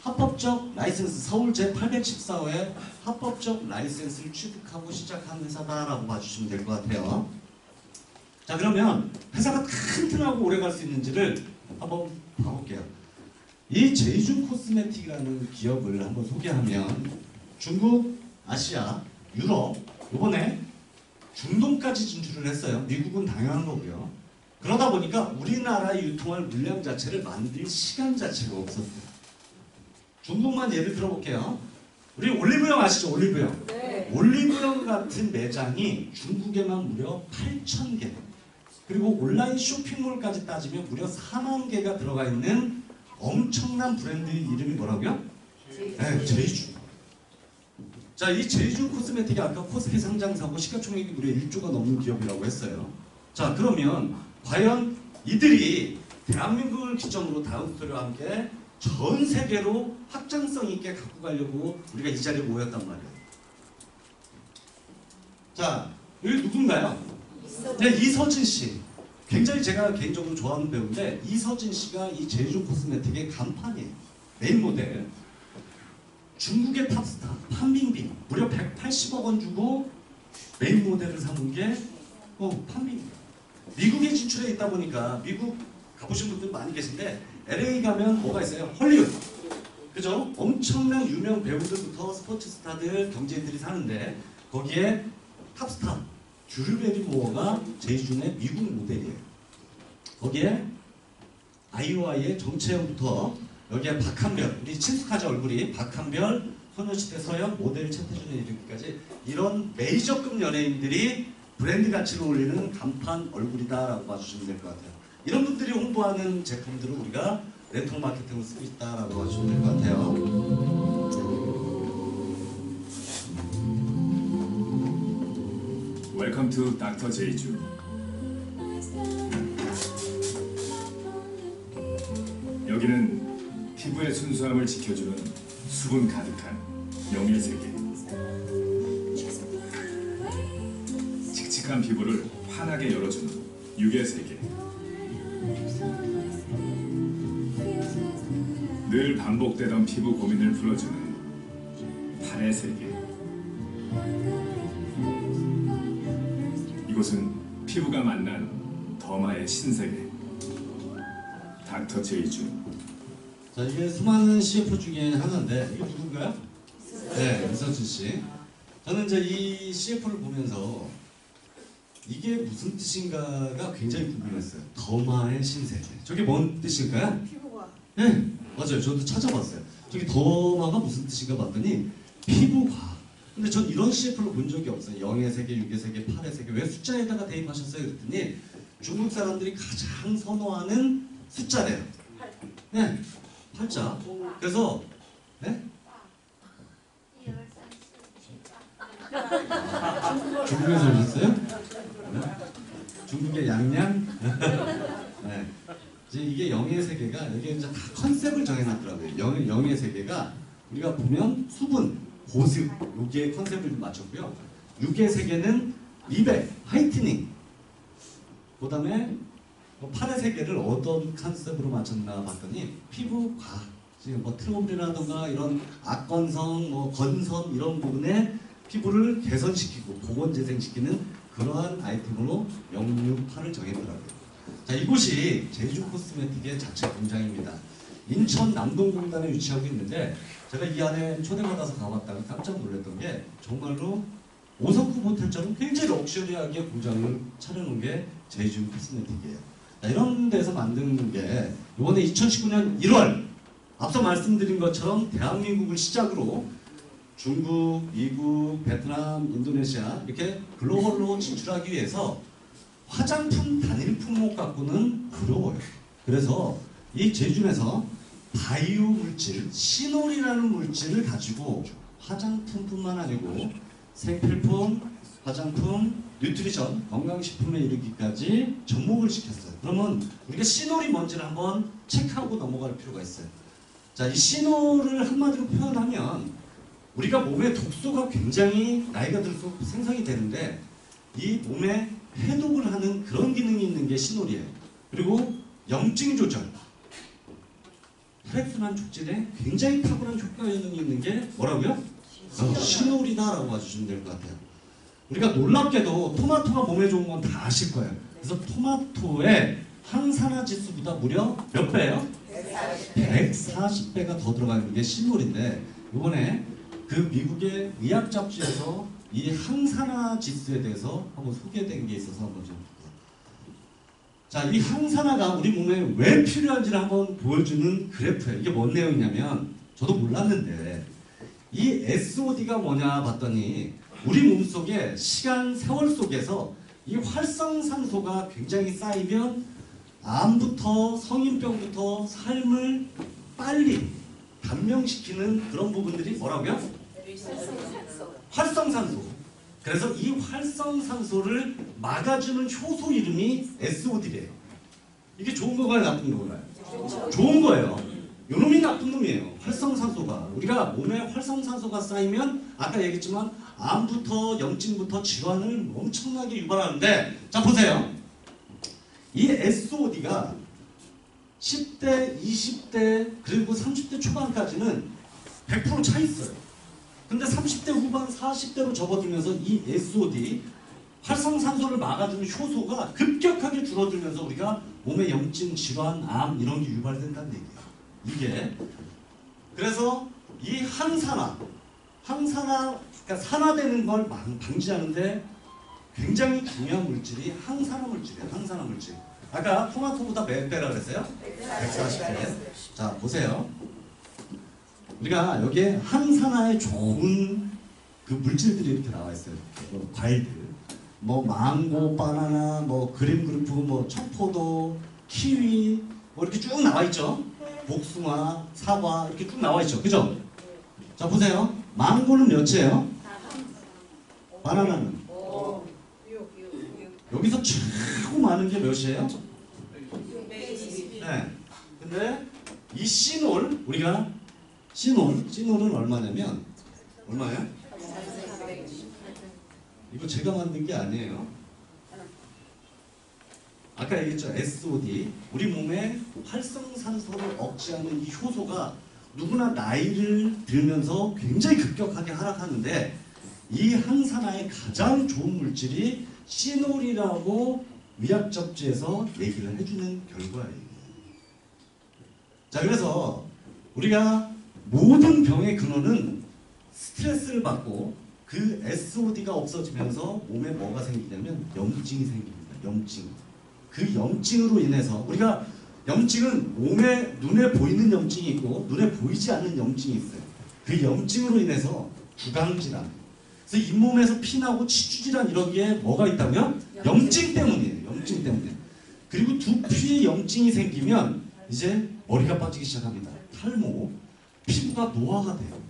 합법적 라이센스, 서울 제814호의 합법적 라이센스를 취득하고 시작한 회사다라고 봐주시면 될 것 같아요. 자, 그러면 회사가 튼튼하고 오래 갈 수 있는지를 한번 봐볼게요. 이 제이준 코스메틱이라는 기업을 한번 소개하면 중국, 아시아, 유럽, 이번에 중동까지 진출을 했어요. 미국은 당연한 거고요. 그러다 보니까 우리나라에 유통할 물량 자체를 만들 시간 자체가 없었어요. 중국만 예를 들어볼게요. 우리 올리브영 아시죠? 올리브영. 네. 올리브영 같은 매장이 중국에만 무려 8,000개. 그리고 온라인 쇼핑몰까지 따지면 무려 4만 개가 들어가 있는 엄청난 브랜드의 이름이 뭐라고요? 네, 제이준. 자, 이 제이준 코스메틱이 아까 코스피 상장사고 시가총액이 무려 1조가 넘는 기업이라고 했어요. 자, 그러면 과연 이들이 대한민국을 기점으로 다운스토리와 함께 전 세계로 확장성 있게 갖고 가려고 우리가 이 자리에 모였단 말이에요. 자, 여기 누군가요? 네, 이서진 씨. 굉장히 제가 개인적으로 좋아하는 배우인데 이서진 씨가 이 제이준 코스메틱의 간판이에요. 메인 모델. 중국의 탑스타 판빙빙 무려 180억 원 주고 메인 모델을 사는 게 판빙빙. 미국에 진출해 있다 보니까 미국 가보신 분들 많이 계신데 LA 가면 뭐가 있어요? 헐리우드. 그죠? 엄청난 유명 배우들부터 스포츠 스타들, 경제인들이 사는데 거기에 탑스타 듀르 베리모어가 제이준의 미국 모델이에요. 거기에 아이오아이의 정채영부터 여기에 박한별, 우리 친숙하죠 얼굴이 박한별, 소녀시대 서영, 모델 최태준에 이르기까지 이런 메이저급 연예인들이 브랜드 가치를 올리는 간판 얼굴이다라고 봐주시면 될 것 같아요. 이런 분들이 홍보하는 제품들을 우리가 네트워크 마케팅을 쓰고 있다라고 봐주시면 될 것 같아요. Welcome to Dr. 제이준. 여기는 피부의 순수함을 지켜주는 수분 가득한 영의 세계. 칙칙한 피부를 환하게 열어주는 육의 세계. 늘 반복되던 피부 고민을 풀어주는 팔의 세계. 이곳은 피부가 만난 더마의 신세계. 닥터 제이준. 자, 이게 수많은 CF 중에 하나인데 이게 누군가요? 네, 이서진 씨. 저는 이제 이 CF를 보면서 이게 무슨 뜻인가가 굉장히 궁금했어요. 더마의 신세계. 저게 뭔 뜻일까요? 피부가. 네, 맞아요. 저도 찾아봤어요. 저기 더마가 무슨 뜻인가 봤더니 피부과. 근데 전 이런 CF를 본 적이 없어요. 0의 세계, 6의 세계, 8의 세계. 왜 숫자에다가 대입하셨어요? 그랬더니 중국 사람들이 가장 선호하는 숫자래요. 네, 8자. 그래서 네? 중국에서 오셨어요? 네? 중국의 양양? 네. 이제 이게 영의 세계가 이게 이제 다 컨셉을 정해놨더라고요. 영의 세계가 우리가 보면 수분, 보습 여기에 컨셉을 맞췄고요. 6의 세계는 미백, 화이트닝. 그다음에 8의 세계를 어떤 컨셉으로 맞췄나 봤더니 피부 과학. 지금 뭐 트러블이라던가 이런 악건성, 뭐 건선 이런 부분에 피부를 개선시키고 보건 재생시키는 그러한 아이템으로 068을 정했더라고요. 자, 이곳이 제이준 코스메틱의 자체 공장입니다. 인천 남동공단에 위치하고 있는데 제가 이 안에 초대받아서 가봤다가 깜짝 놀랐던 게 정말로 5성급 호텔처럼 굉장히 럭셔리하게 공장을 차려놓은 게 제이준 코스메틱이에요. 자, 이런 데서 만드는 게 이번에 2019년 1월 앞서 말씀드린 것처럼 대한민국을 시작으로 중국, 미국, 베트남, 인도네시아 이렇게 글로벌로 진출하기 위해서 화장품 단일 품목 갖고는 어려워요. 그래서 이 제준에서 바이오 물질, 시놀이라는 물질을 가지고 화장품뿐만 아니고 생필품, 화장품, 뉴트리션, 건강식품에 이르기까지 접목을 시켰어요. 그러면 우리가 시놀이 뭔지를 한번 체크하고 넘어갈 필요가 있어요. 자, 이 시놀을 한마디로 표현하면 우리가 몸에 독소가 굉장히 나이가 들수록 생성이 되는데 이 몸에 해독을 하는 그런 기능이 있는 게 시놀이에요. 그리고 염증 조절, 혈액순환 촉진에 굉장히 탁월한 효과 기능이 있는 게 뭐라고요? 시놀이다라고 봐주시면 될 것 같아요. 우리가 놀랍게도 토마토가 몸에 좋은 건 다 아실 거예요. 그래서 토마토의 항산화 지수보다 무려 몇 배예요? 140배가 더 들어가 있는 게 시놀인데 이번에 그 미국의 의학 잡지에서 이 항산화 지수에 대해서 한번 소개된 게 있어서 한번 좀 볼게요. 자, 이 항산화가 우리 몸에 왜 필요한지를 한번 보여주는 그래프예요. 이게 뭔 내용이냐면 저도 몰랐는데 이 SOD가 뭐냐 봤더니 우리 몸속에 시간, 세월 속에서 이 활성산소가 굉장히 쌓이면 암부터 성인병부터 삶을 빨리 단명시키는 그런 부분들이 뭐라고요? 활성산소. 그래서 이 활성산소를 막아주는 효소 이름이 SOD래요. 이게 좋은 거가요, 나쁜 거가요? 좋은 거예요. 요놈이 나쁜 놈이에요. 활성산소가. 우리가 몸에 활성산소가 쌓이면 아까 얘기했지만 암부터 염증부터 질환을 엄청나게 유발하는데 자 보세요. 이 SOD가 10대, 20대 그리고 30대 초반까지는 100% 차 있어요. 근데 30대 후반, 40대로 접어들면서 이 SOD 활성산소를 막아주는 효소가 급격하게 줄어들면서 우리가 몸에 염증, 질환, 암 이런 게 유발된다는 얘기예요. 이게 그래서 이 항산화 그러니까 산화되는 걸 방지하는데 굉장히 중요한 물질이 항산화 물질이에요. 항산화 물질. 아까 토마토보다 몇 배라 그랬어요? 140배. 자 보세요. 우리가 여기에 항산화에 좋은 그 물질들이 이렇게 나와 있어요. 뭐 과일들, 뭐 망고, 바나나, 뭐 그린 그루프, 뭐 청포도, 키위, 뭐 이렇게 쭉 나와 있죠. 복숭아, 사과 이렇게 쭉 나와 있죠. 그죠? 자 보세요. 망고는 몇이에요? 바나나는? 여기서 최고 많은 게 몇이에요? 네. 근데 이 시놀 우리가 시놀은 얼마냐면 얼마예요? 이거 제가 만든 게 아니에요. 아까 얘기했죠. SOD. 우리 몸에 활성산소를 억제하는 이 효소가 누구나 나이를 들면서 굉장히 급격하게 하락하는데 이 항산화의 가장 좋은 물질이 시놀이라고 의학 잡지에서 얘기를 해주는 결과예요. 자, 그래서 우리가 모든 병의 근원은 스트레스를 받고 그 SOD가 없어지면서 몸에 뭐가 생기냐면 염증이 생깁니다. 염증. 그 염증으로 인해서 우리가 염증은 몸에 눈에 보이는 염증이 있고 눈에 보이지 않는 염증이 있어요. 그 염증으로 인해서 구강질환, 그래서 잇몸에서 피나고 치주질환 이러기에 뭐가 있다고요? 염증 때문이에요. 염증 때문에. 그리고 두피에 염증이 생기면 이제 머리가 빠지기 시작합니다. 탈모, 피부가 노화가 돼요.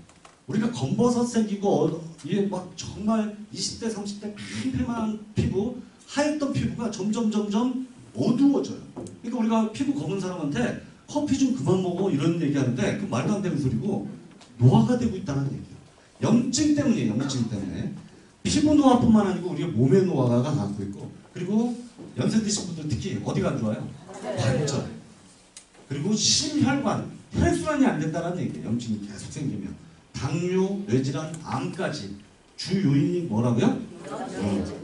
우리가 검버섯 생기고 이게 막 정말 20대, 30대 팽팽한 피부, 하였던 피부가 점점 어두워져요. 그러니까 우리가 피부 검은 사람한테 커피 좀 그만 먹어 이런 얘기하는데 그 말도 안 되는 소리고 노화가 되고 있다는 얘기예요. 염증 때문이에요. 염증 때문에. 피부 노화뿐만 아니고 우리가 몸의 노화가 갖고 있고 그리고 연세 드신 분들 특히 어디가 안 좋아요? 관절. 그리고 심혈관, 혈액순환이 안 된다는 얘기예요. 염증이 계속 생기면. 당뇨, 뇌질환, 암까지 주 요인이 뭐라고요?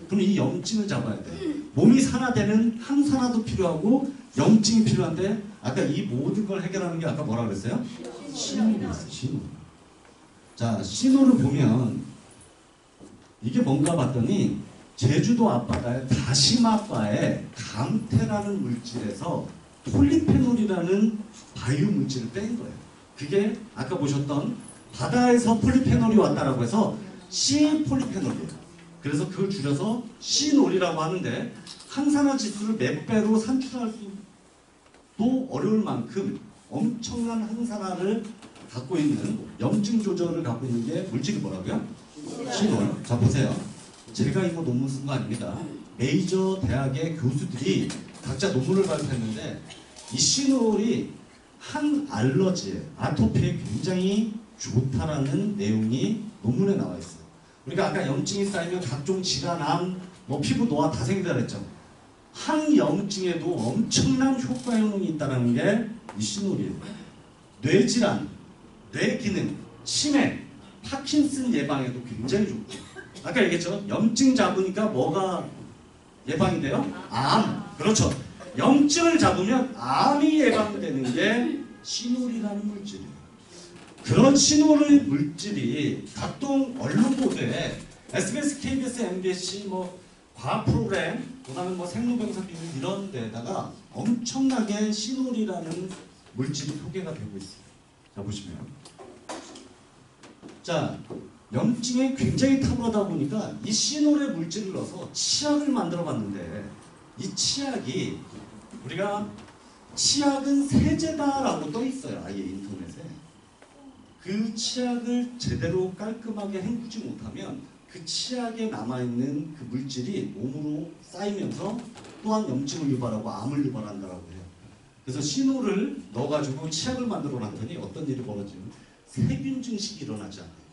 그럼 이 염증을 잡아야 돼요. 몸이 산화되는 항산화도 필요하고 염증이 필요한데 아까 이 모든 걸 해결하는 게 아까 뭐라 그랬어요? 시놀이었어요. 시놀. 자, 시놀을 보면 이게 뭔가 봤더니 제주도 앞바다의 다시마바에 감태라는 물질에서 폴리페놀이라는 바이오 물질을 뺀 거예요. 그게 아까 보셨던 바다에서 폴리페놀이 왔다라고 해서 C 폴리페놀이에요. 그래서 그걸 줄여서 C놀이라고 하는데 항산화 지수를 몇 배로 산출할 수도 어려울 만큼 엄청난 항산화를 갖고 있는 염증 조절을 갖고 있는 게 물질이 뭐라고요? C놀. 자 보세요. 제가 이거 논문 쓴 거 아닙니다. 메이저 대학의 교수들이 각자 논문을 발표했는데 이 C놀이 한 알러지에 아토피에 굉장히 좋다라는 내용이 논문에 나와 있어요. 우리가 아까 염증이 쌓이면 각종 질환암, 뭐 피부 노화 다 생긴다 그랬죠. 항염증에도 엄청난 효과 효능이 있다는 게 이 C놀이에요. 뇌질환, 뇌기능, 치매, 파킨슨 예방에도 굉장히 좋고 아까 얘기했죠. 염증 잡으니까 뭐가 예방이 돼요? 암. 그렇죠. 염증을 잡으면 암이 예방되는 게 C놀이라는 물질이에요. 그런 C놀의 물질이 각종 언론 보도에 SBS, KBS, MBC 뭐 과학 프로그램, 그다음에 뭐 생로병사 비밀 이런 데다가 엄청나게 C놀이라는 물질이 소개가 되고 있어요. 자 보시면, 자 염증에 굉장히 탁월하다 보니까 이 C놀의 물질을 넣어서 치약을 만들어봤는데 이 치약이 우리가 치약은 세제다라고 떠 있어요. 아예 인터넷에. 그 치약을 제대로 깔끔하게 헹구지 못하면 그 치약에 남아있는 그 물질이 몸으로 쌓이면서 또한 염증을 유발하고 암을 유발한다라고 해요. 그래서 C놀을 넣어가지고 치약을 만들어 놨더니 어떤 일이 벌어지면 세균 증식이 일어나지 않아요.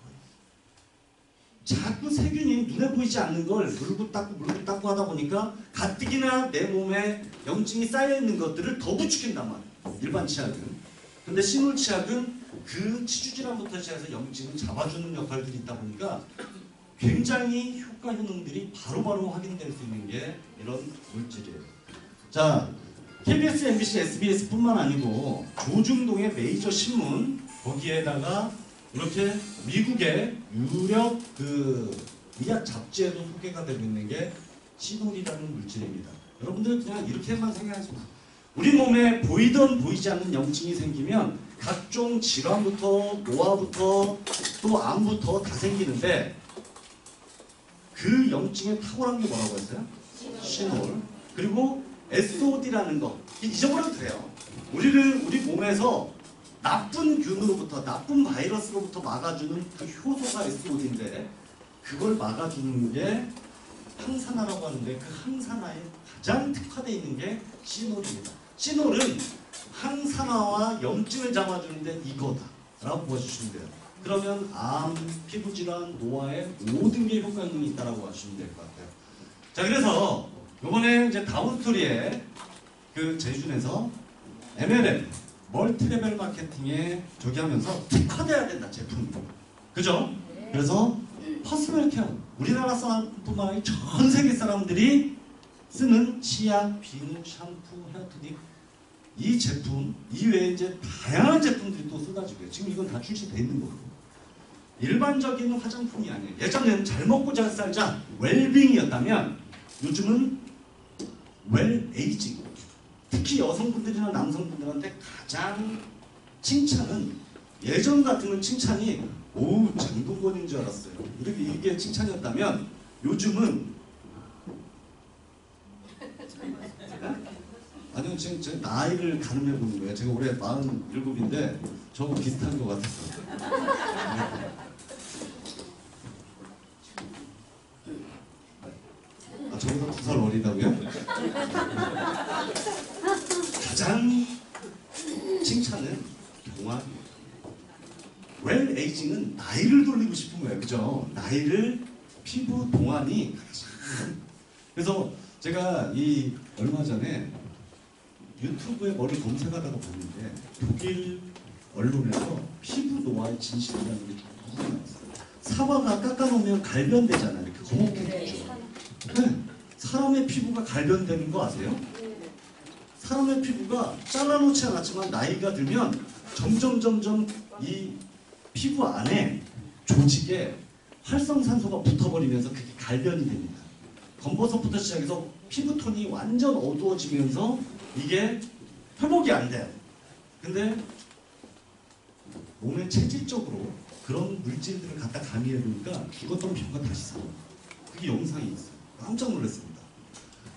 자꾸 세균이 눈에 보이지 않는 걸 물고 닦고 하다 보니까 가뜩이나 내 몸에 염증이 쌓여있는 것들을 더 부추긴단 말이에요. 일반 치약은. 근데 C놀 치약은 그 치주질환부터 시작해서 염증을 잡아주는 역할들이 있다 보니까 굉장히 효과 효능들이 바로바로 확인될 수 있는 게 이런 물질이에요. 자, KBS, MBC, SBS 뿐만 아니고 조중동의 메이저 신문 거기에다가 이렇게 미국의 유력 그 의학 잡지에도 소개가 되고 있는 게 C놀이라는 물질입니다. 여러분들 그냥 이렇게만 생각하지 마. 우리 몸에 보이던 보이지 않는 염증이 생기면 각종 질환부터 노화부터 또 암부터 다 생기는데 그 염증에 탁월한 게 뭐라고 했어요? C놀. 그리고 SOD라는 거 잊어버려도 돼요. 우리 몸에서 나쁜 균으로부터 나쁜 바이러스로부터 막아주는 그 효소가 SOD인데 그걸 막아주는 게 항산화라고 하는데 그 항산화에 가장 특화되어 있는 게 C놀입니다. C놀은 항산화와 염증을 잡아주는데 이거다 라고 보여주시면 돼요. 그러면 암, 피부질환, 노화에 모든 게 효과능이 있다라고 하시면 될 것 같아요. 자, 그래서 이번에 이제 다운스토리에 그 제준에서 MLM 멀티레벨 마케팅에 저기 하면서 특화돼야 된다 제품이. 그죠? 그래서 퍼스널 케어 우리나라 사람뿐만 아니라 전 세계 사람들이 쓰는 치약, 비누, 샴푸, 헤어토닉 이 제품 이외에 이제 다양한 제품들이 또 쏟아지고요. 지금 이건 다 출시되어 있는 거고 일반적인 화장품이 아니에요. 예전에는 잘 먹고 잘 살자 웰빙이었다면 요즘은 웰에이징. 특히 여성분들이나 남성분들한테 가장 칭찬은 예전 같으면 칭찬이 오 장동건인 줄 알았어요. 이게 칭찬이었다면 요즘은 아니요 지금 제 나이를 가늠해 보는 거예요. 제가 올해 47인데 저거 비슷한 것 같았어요. 아, 저보다 2살 어리다고요? 가장 칭찬은 동안이에요. 웰에이징은 나이를 돌리고 싶은 거예요. 그죠? 나이를 피부 동안이 가장 그래서 제가 이 얼마 전에 유튜브에 뭐를 검색하다가 봤는데 독일 언론에서 피부 노화의 진실이라는 게 누가 나왔어요. 사과가 깎아놓으면 갈변되잖아요. 이렇게 거목해졌죠. 네. 사람의 피부가 갈변되는 거 아세요? 사람의 피부가 잘라놓지 않았지만 나이가 들면 점점 이 피부 안에 조직에 활성산소가 붙어버리면서 그게 갈변이 됩니다. 검버섯부터 시작해서 피부톤이 완전 어두워지면서 이게 회복이 안 돼요. 근데 몸에 체질적으로 그런 물질들을 갖다 가미해 놓으니까 죽었던 피부가 다시 살아. 그게 영상이 있어요. 깜짝 놀랐습니다.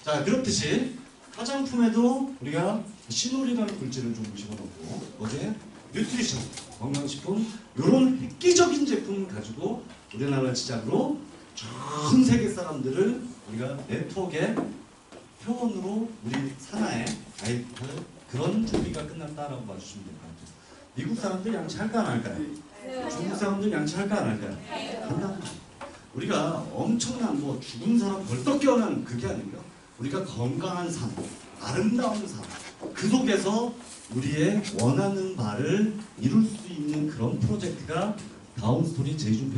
자, 그렇듯이 화장품에도 우리가 시놀이라는 물질을 좀 집어넣고 거기에 뉴트리션, 건강식품 이런 획기적인 제품을 가지고 우리나라를 시작으로 전 세계 사람들을 우리가 네트워크의 회원으로 우리 산하에 가입할 그런 준비가 끝났다라고 봐주시면 될 것 같아요. 미국 사람들 양치할까 안 할까요? 중국 사람들 양치할까 안 할까요? 한다. 우리가 엄청난 뭐 죽은 사람 벌떡 깨어난 그게 아니고요. 우리가 건강한 삶, 아름다운 삶, 그 속에서 우리의 원하는 바를 이룰 수 있는 그런 프로젝트가 다운스토리 제주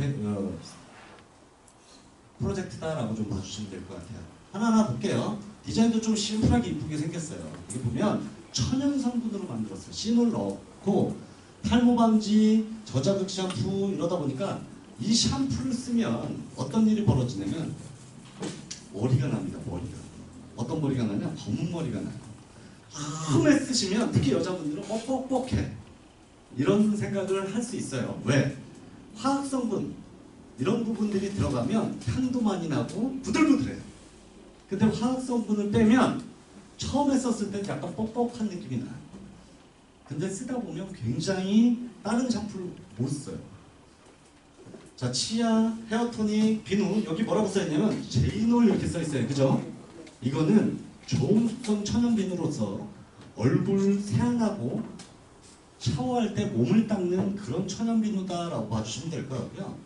프로젝트다라고 좀 봐주시면 될 것 같아요. 하나하나 볼게요. 디자인도 좀 심플하게 이쁘게 생겼어요. 여기 보면 천연 성분으로 만들었어요. 신을 넣고 탈모 방지, 저자극 샴푸 이러다 보니까 이 샴푸를 쓰면 어떤 일이 벌어지냐면 머리가 납니다. 머리가. 어떤 머리가 나냐? 검은 머리가 나요. 처음에 쓰시면 특히 여자분들은 뻑뻑해. 이런 생각을 할 수 있어요. 왜? 화학성분 이런 부분들이 들어가면 향도 많이 나고 부들부들해요. 근데 화학성분을 빼면 처음에 썼을 때 약간 뻑뻑한 느낌이 나요. 근데 쓰다 보면 굉장히 다른 샴푸를 못 써요. 자, 치아, 헤어토닉, 비누 여기 뭐라고 써있냐면 제이놀 이렇게 써있어요. 그죠? 이거는 저온성 천연 비누로서 얼굴 세안하고 샤워할 때 몸을 닦는 그런 천연 비누다라고 봐주시면 될 것 같고요.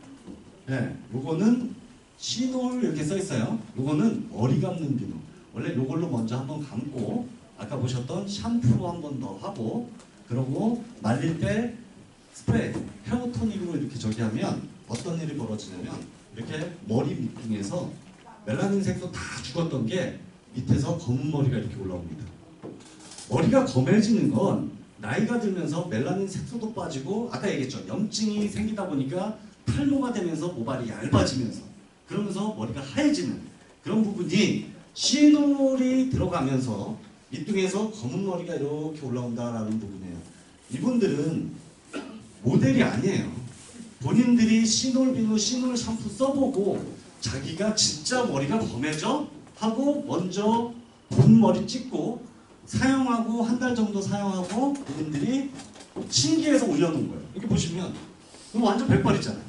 네, 요거는 시놀 이렇게 써있어요. 요거는 머리 감는 비누. 원래 요걸로 먼저 한번 감고 아까 보셨던 샴푸로 한번 더 하고 그러고 말릴 때 스프레이, 헤어토닉으로 이렇게 저기 하면 어떤 일이 벌어지냐면 이렇게 머리 밑둥에서 멜라닌 색소 다 죽었던 게 밑에서 검은 머리가 이렇게 올라옵니다. 머리가 검해지는 건 나이가 들면서 멜라닌 색소도 빠지고 아까 얘기했죠. 염증이 생기다 보니까 탈모가 되면서 모발이 얇아지면서 그러면서 머리가 하얘지는 그런 부분이 시놀이 들어가면서 밑둥에서 검은 머리가 이렇게 올라온다라는 부분이에요. 이분들은 모델이 아니에요. 본인들이 시놀 비누, 시놀 샴푸 써보고 자기가 진짜 머리가 검해져? 하고 먼저 본 머리 찍고 사용하고 한 달 정도 사용하고 본인들이 신기해서 올려놓은 거예요. 이렇게 보시면 이거 완전 백발이잖아요.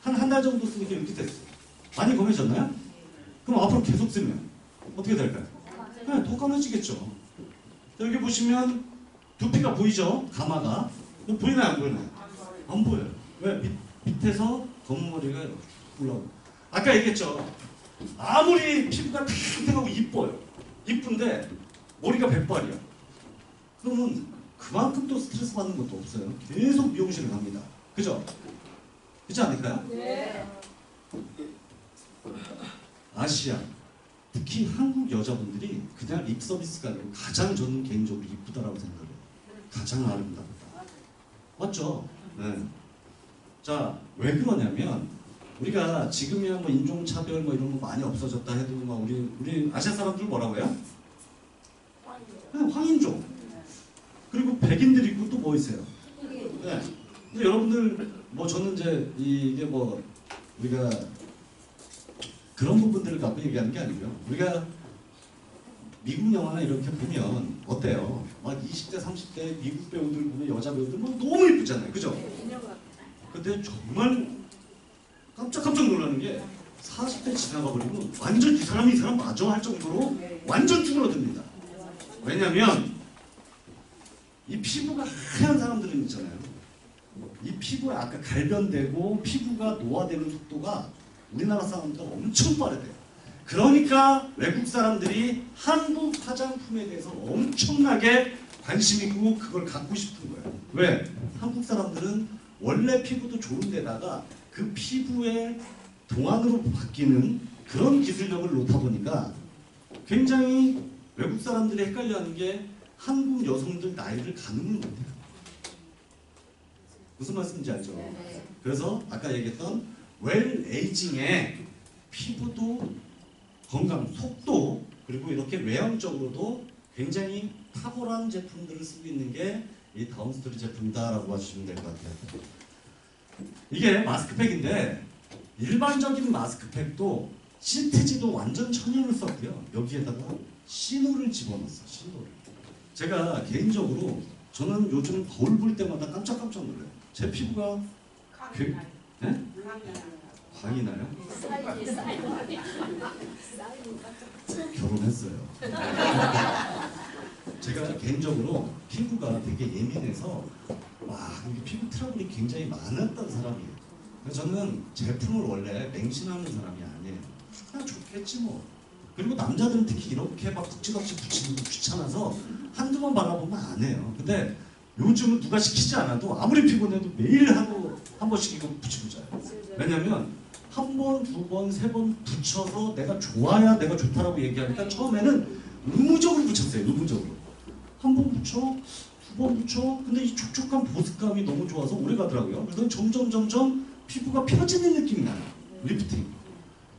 한 달 정도 쓰니까 이렇게 됐어요. 많이 검해졌나요? 그럼 앞으로 계속 쓰면 어떻게 될까요? 네, 더 까매지겠죠. 여기 보시면 두피가 보이죠? 가마가. 보이나요? 안 보이나요? 안 보여요. 왜? 밑에서 검은 머리가 올라오고. 아까 얘기했죠? 아무리 피부가 탱탱하고 이뻐요. 이쁜데 머리가 백발이야. 그러면 그만큼 또 스트레스 받는 것도 없어요. 계속 미용실을 갑니다. 그죠? 그렇지 않을까요? 네. 아시아, 특히 한국 여자분들이 그냥 립 서비스가 아니고 가장 저는 개인적으로 이쁘다라고 생각해요. 가장 아름답다. 맞죠? 네. 자, 왜 그러냐면 우리가 지금이야 뭐 인종차별 뭐 이런 거 많이 없어졌다 해도 막 우리 아시아 사람들 뭐라고 해요? 황인종. 그리고 백인들 있고 또 뭐 있어요? 네. 근데 여러분들 뭐 저는 이제 이게 뭐 우리가 그런 부분들을 갖고 얘기하는 게 아니고요. 우리가 미국 영화나 이렇게 보면 어때요? 막 20대, 30대 미국 배우들 보면 여자 배우들 뭐 너무 이쁘잖아요. 그죠? 근데 정말 깜짝깜짝 놀라는 게 40대 지나가 버리면 완전 이 사람 맞아 할 정도로 완전 쭈그러듭니다. 왜냐면 이 피부가 하얀 사람들은 있잖아요. 이 피부에 아까 갈변되고 피부가 노화되는 속도가 우리나라 사람보다 엄청 빠르대요. 그러니까 외국 사람들이 한국 화장품에 대해서 엄청나게 관심 있고 그걸 갖고 싶은 거예요. 왜? 한국 사람들은 원래 피부도 좋은데다가 그 피부의 동안으로 바뀌는 그런 기술력을 놓다 보니까 굉장히 외국 사람들이 헷갈려하는 게 한국 여성들 나이를 가늠을 못해요. 무슨 말씀인지 알죠? 그래서 아까 얘기했던 웰 에이징의 피부도 건강, 속도 그리고 이렇게 외형적으로도 굉장히 탁월한 제품들을 쓰고 있는 게 이 다운스토리 제품이다라고 봐주시면 될 것 같아요. 이게 마스크팩인데 일반적인 마스크팩도 시트지도 완전 천연을 썼고요. 여기에다가 시노를 집어넣었어요. 시노를. 제가 개인적으로 저는 요즘 거울 볼 때마다 깜짝깜짝 놀라요. 제 피부가 네? 광이 나요? 결혼했어요. 제가 개인적으로 피부가 되게 예민해서 이게 피부 트러블이 굉장히 많았던 사람이에요. 그래서 저는 제품을 원래 맹신하는 사람이 아니에요. 그냥 좋겠지 뭐. 그리고 남자들은 특히 이렇게 막 덕지덕지 붙이는 거 귀찮아서 한두 번 발라보면 안 해요. 근데 요즘은 누가 시키지 않아도 아무리 피곤해도 매일 하루 한 번씩 이거 붙이고 자요. 왜냐면 한 번, 두 번, 세 번 붙여서 내가 좋아야 내가 좋다라고 얘기하니까 처음에는 의무적으로 붙였어요. 의무적으로. 한 번 붙여, 두 번 붙여. 근데 이 촉촉한 보습감이 너무 좋아서 오래 가더라고요. 그래서 점점 피부가 펴지는 느낌이 나요. 리프팅.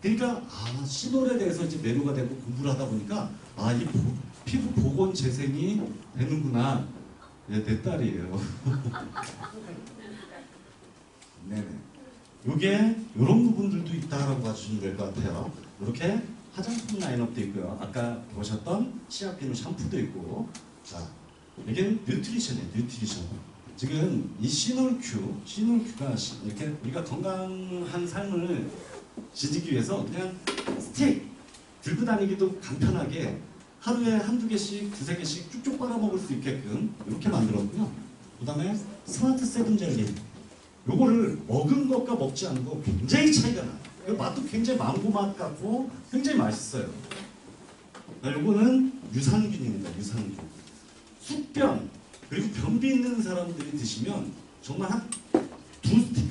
그러니까 시놀에 대해서 이제 매료가 되고 공부를 하다 보니까 이 피부 보건 재생이 되는구나. 내 딸이에요. 네네. 요게 요런 부분들도 있다라고 봐주시면 될 것 같아요. 이렇게 화장품 라인업도 있고요. 아까 보셨던 치아 비누 샴푸도 있고. 자, 이게 뉴트리션이에요. 뉴트리션. 지금 이 시놀큐가 이렇게 우리가 건강한 삶을 지니기 위해서 그냥 스틱 들고 다니기도 간편하게 하루에 한두 개씩, 두세 개씩 쭉쭉 빨아먹을 수 있게끔 이렇게 만들었고요. 그 다음에 스마트 세븐 젤리. 요거를 먹은 것과 먹지 않은 거 굉장히 차이가 나요. 맛도 굉장히 망고 맛 같고 굉장히 맛있어요. 요거는 유산균입니다. 유산균. 숙변 그리고 변비 있는 사람들이 드시면 정말 한 두 스틱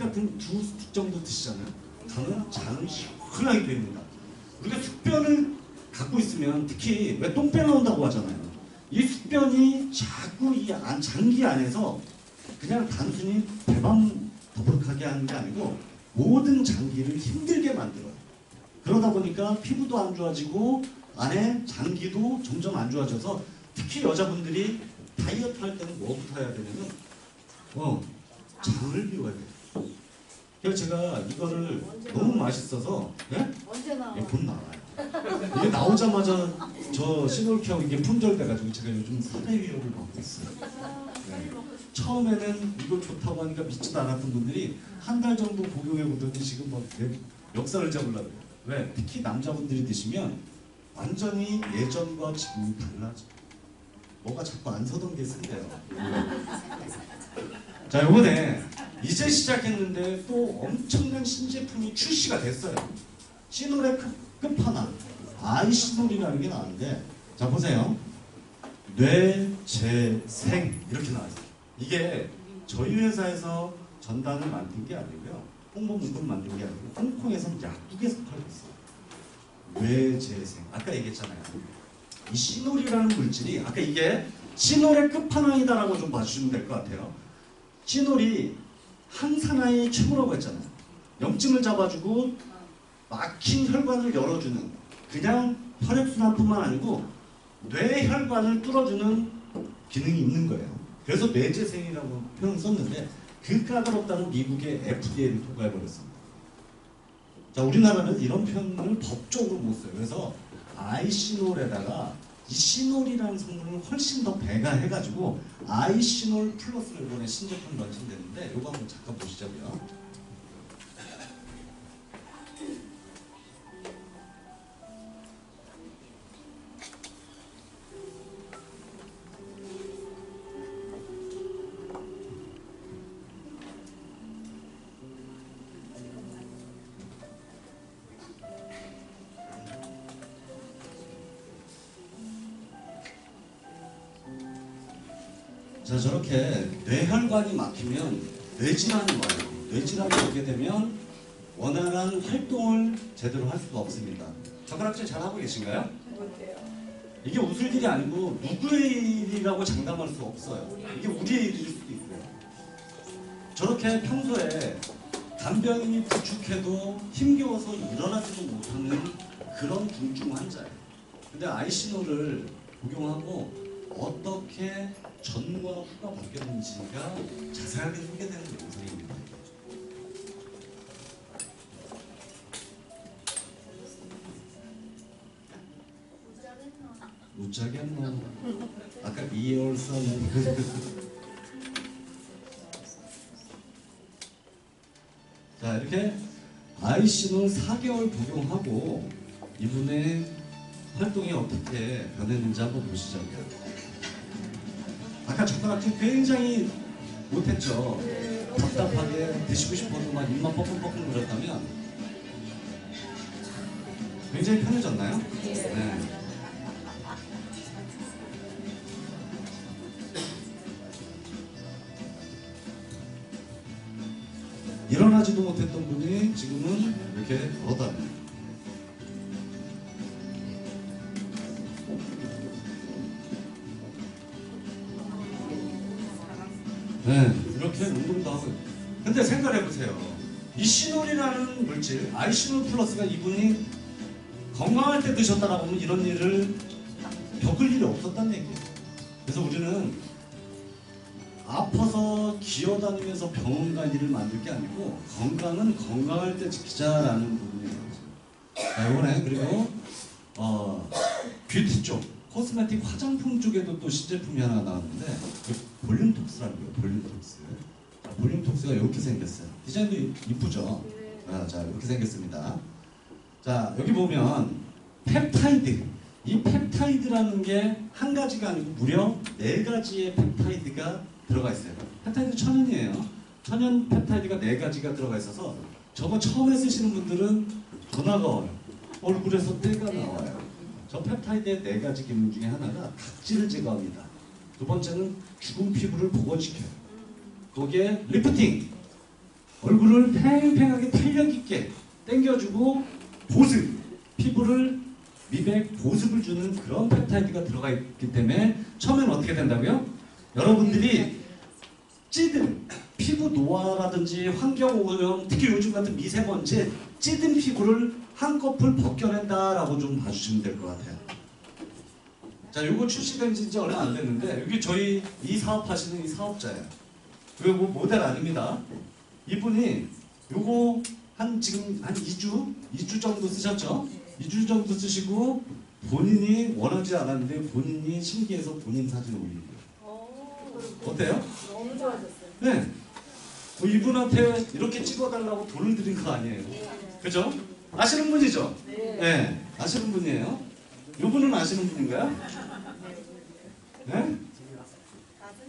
정도 드시잖아요. 저는 장을 시원하게 됩니다. 우리가 숙변을 갖고 있으면 특히 왜 똥 빼나온다고 하잖아요. 이 숙변이 자꾸 이 장기 안에서 그냥 단순히 배만 더부룩하게 하는 게 아니고 모든 장기를 힘들게 만들어요. 그러다 보니까 피부도 안 좋아지고 안에 장기도 점점 안 좋아져서 특히 여자분들이 다이어트 할 때는 뭐부터 해야 되냐면 장을 비워야 돼요. 그래서 제가 이거를 너무 맛있어서 언제 나와? 곧 나와요. 이게 나오자마자 저 시놀키하고 이게 품절돼가지고 제가 요즘 살의 위협을 받고 있어요. 네. 처음에는 이거 좋다고 하니까 믿지도 않았던 분들이 한 달 정도 복용해 보더니 지금 막 역사를 잡으려고 해요. 왜? 특히 남자분들이 드시면 완전히 예전과 지금이 달라져. 뭐가 자꾸 안 서던 게 쓴대요. 자, 이번에 이제 시작했는데 또 엄청난 신제품이 출시가 됐어요. 시놀의 끝판왕 아이시놀이라는 게 나왔는데, 자 보세요. 뇌재생 이렇게 나왔어요. 이게 저희 회사에서 전단을 만든 게 아니고요, 홍보 문구를 만든 게 아니고 홍콩에서 약국에서 팔고 있어요. 뇌재생. 아까 얘기했잖아요. 이 시놀이라는 물질이, 아까 이게 시놀의 끝판왕이다라고 좀 봐주시면 될 것 같아요. 시놀이 항산화의 최고라고 했잖아요. 염증을 잡아주고 막힌 혈관을 열어주는, 그냥 혈액순환뿐만 아니고 뇌혈관을 뚫어주는 기능이 있는 거예요. 그래서 뇌재생이라고 표현을 썼는데 그 까다롭다는 미국의 FDA를 통과해버렸습니다. 자, 우리나라는 이런 표현을 법적으로 못 써요. 그래서 아이시놀에다가 이 시놀이라는 성분을 훨씬 더 배가해가지고 아이시놀 플러스를 이번에 신제품 런칭됐는데 이거 한번 잠깐 보시자고요. 자, 저렇게 뇌혈관이 막히면 뇌질환이 와요. 뇌질환이 오게 되면 원활한 활동을 제대로 할 수가 없습니다. 젓가락질 잘하고 계신가요? 이게 웃을 일이 아니고 누구의 일이라고 장담할 수 없어요. 이게 우리의 일일 수도 있고요. 저렇게 평소에 간병인이 부축해도 힘겨워서 일어나지도 못하는 그런 중증 환자예요. 근데 아이시노를 복용하고 어떻게 전과 후가 바뀌었는지가 자세하게 소개되는 영상입니다. 못자겠노. 아까 2개월 선. 자, 이렇게 IC는 4개월 복용하고 이분의 활동이 어떻게 변했는지 한번 보시죠. 아까 젓가락질 굉장히 못했죠. 답답하게 드시고 싶어도 막 입만 뻐끔뻐끔 그랬다면 굉장히 편해졌나요? 네. 일어나지도 못했던 분이 지금은 이렇게 걸어다녀요. 네, 이렇게 운동도 하고. 근데 생각해보세요. 이 시놀이라는 물질, 아이시놀 플러스가 이분이 건강할 때 드셨다라고 하면 이런 일을 겪을 일이 없었다는 얘기예요. 그래서 우리는 아파서 기어다니면서 병원 갈 일을 만들 게 아니고 건강은 건강할 때 지키자라는 부분이에요. 자, 이번에 그리고 뷰티 쪽, 코스메틱 화장품 쪽에도 또 신제품이 하나 나왔는데 볼륨톡스라는 거예요. 볼륨톡스. 자, 볼륨톡스가 이렇게 생겼어요. 디자인도 이쁘죠? 자, 이렇게 생겼습니다. 자, 여기 보면 펩타이드. 이 펩타이드라는 게 한 가지가 아니고 무려 4가지의 펩타이드가 들어가 있어요. 펩타이드 천연이에요. 천연 펩타이드가 4가지가 들어가 있어서 저거 처음에 쓰시는 분들은 전화가 와요. 얼굴에서 때가 나와요. 저 펩타이드의 4가지 기능 중에 하나가 각질을 제거합니다. 두 번째는 죽은 피부를 복원시켜요. 거기에 리프팅, 얼굴을 팽팽하게 탄력 있게 당겨주고 보습, 피부를 미백, 보습을 주는 그런 펩타이드가 들어가 있기 때문에 처음에는 어떻게 된다고요? 여러분들이 찌든 피부 노화라든지 환경오염, 특히 요즘 같은 미세먼지 찌든 피부를 한꺼풀 벗겨낸다라고 좀 봐주시면 될 것 같아요. 자, 요거 출시된 지 이제 얼마 안 됐는데 여기 저희 이 사업하시는 이 사업자예요. 이거 뭐 모델 아닙니다. 이분이 요거 지금 한 2주 정도 쓰셨죠? 2주 정도 쓰시고 본인이 원하지 않았는데 본인이 신기해서 본인 사진을 올린 거예요. 어때요? 너무 좋아졌어요. 네. 뭐 이분한테 이렇게 찍어달라고 돈을 드린 거 아니에요. 그죠? 아시는 분이죠? 네. 아시는 분이에요. 이분은 아시는 분인가요? 네?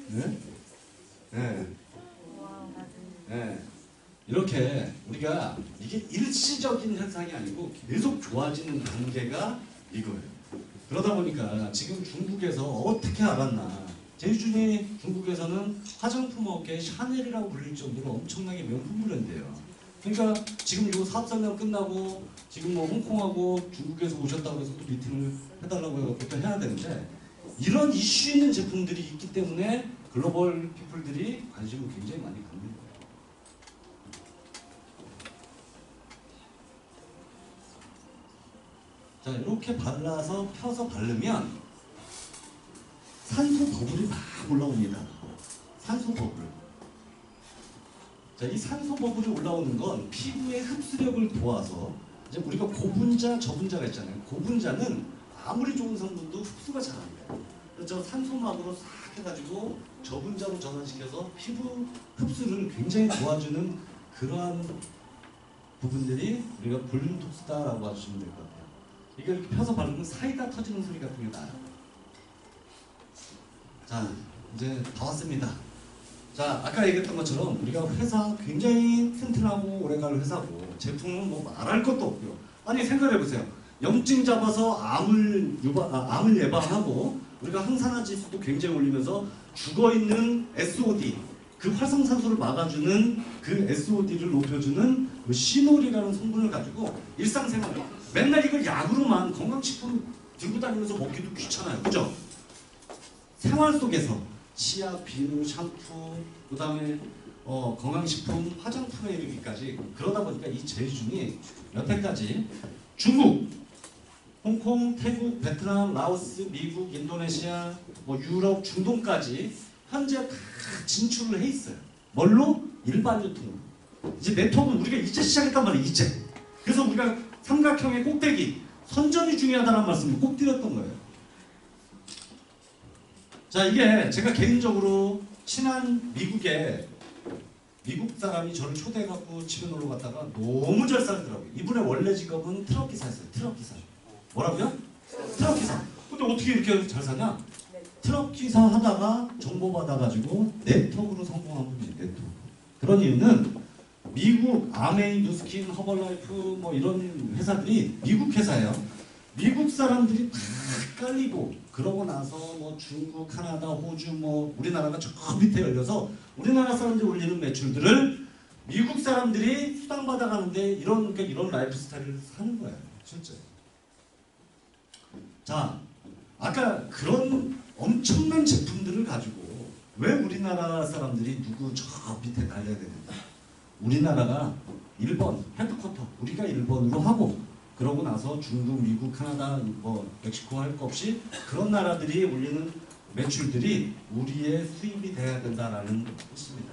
네? 네. 네. 이렇게 우리가 이게 일시적인 현상이 아니고 계속 좋아지는 단계가 이거예요. 그러다 보니까 지금 중국에서 어떻게 알았나. 제이준이 중국에서는 화장품 업계의 샤넬이라고 불릴 정도로 엄청나게 명품 브랜드예요. 그러니까 지금 이 사업 설명 끝나고 지금 뭐 홍콩하고 중국에서 오셨다고 해서 또 미팅을 해달라고 해서 또 해야 되는데 이런 이슈 있는 제품들이 있기 때문에 글로벌 피플들이 관심을 굉장히 많이 갖는 거예요. 자, 이렇게 발라서 펴서 바르면 산소 버블이 막 올라옵니다. 산소 버블. 자, 이 산소 버블이 올라오는 건 피부의 흡수력을 도와서 이제 우리가 고분자, 저분자가 있잖아요. 고분자는 아무리 좋은 성분도 흡수가 잘 안 돼요. 그래서 산소막으로 싹 해가지고 저분자로 전환시켜서 피부 흡수를 굉장히 도와주는 그러한 부분들이 우리가 볼륨톡스다라고 하시면 될 것 같아요. 이게 이렇게 펴서 바르면 사이다 터지는 소리 같은 게 나요. 자, 이제 다 왔습니다. 자, 아까 얘기했던 것처럼 우리가 회사 굉장히 튼튼하고 오래갈 회사고 제품은 뭐 말할 것도 없고요. 아니 생각해보세요. 염증 잡아서 암을 예방하고 우리가 항산화 지수도 굉장히 올리면서 죽어있는 SOD 그 활성산소를 막아주는 그 SOD를 높여주는 그 시놀이라는 성분을 가지고 일상생활 맨날 이걸 약으로만 건강식품 들고 다니면서 먹기도 귀찮아요. 그죠? 생활 속에서 치약, 비누, 샴푸, 그 다음에 건강식품, 화장품에 이르기까지 그러다 보니까 이 제이준이 여태까지 중국, 홍콩, 태국, 베트남, 라오스, 미국, 인도네시아, 뭐 유럽, 중동까지 현재 다 진출을 해 있어요. 뭘로? 일반 유통으로. 이제 네트워크는 우리가 이제 시작했단 말이에요. 이제. 그래서 우리가 삼각형의 꼭대기, 선전이 중요하다는 말씀을 꼭 드렸던 거예요. 자, 이게 제가 개인적으로 친한 미국 사람이 저를 초대해갖고 집에 놀러 갔다가 너무 잘 살더라고요. 이분의 원래 직업은 트럭 기사였어요. 트럭 기사. 뭐라고요? 트럭 기사. 근데 어떻게 이렇게 잘 사냐? 트럭 기사 하다가 정보 받아가지고 네트워크로 성공한 분이에요. 네트워크. 그런 이유는 미국 아메이, 누스킨, 허벌라이프 뭐 이런 회사들이 미국 회사예요. 미국 사람들이 다 깔리고 그러고 나서 뭐 중국, 카나다, 호주 뭐 우리나라가 저 밑에 열려서 우리나라 사람들이 올리는 매출들을 미국 사람들이 수당받아 가는데 이런 라이프 스타일을 사는 거예요. 실제. 자, 아까 그런 엄청난 제품들을 가지고 왜 우리나라 사람들이 누구 저 밑에 달려야 되는가? 우리나라가 1번 헤드쿼터 우리가 1번으로 하고 그러고 나서 중국, 미국, 카나다, 뭐 멕시코 할 것 없이 그런 나라들이 올리는 매출들이 우리의 수입이 돼야 된다라는 뜻입니다.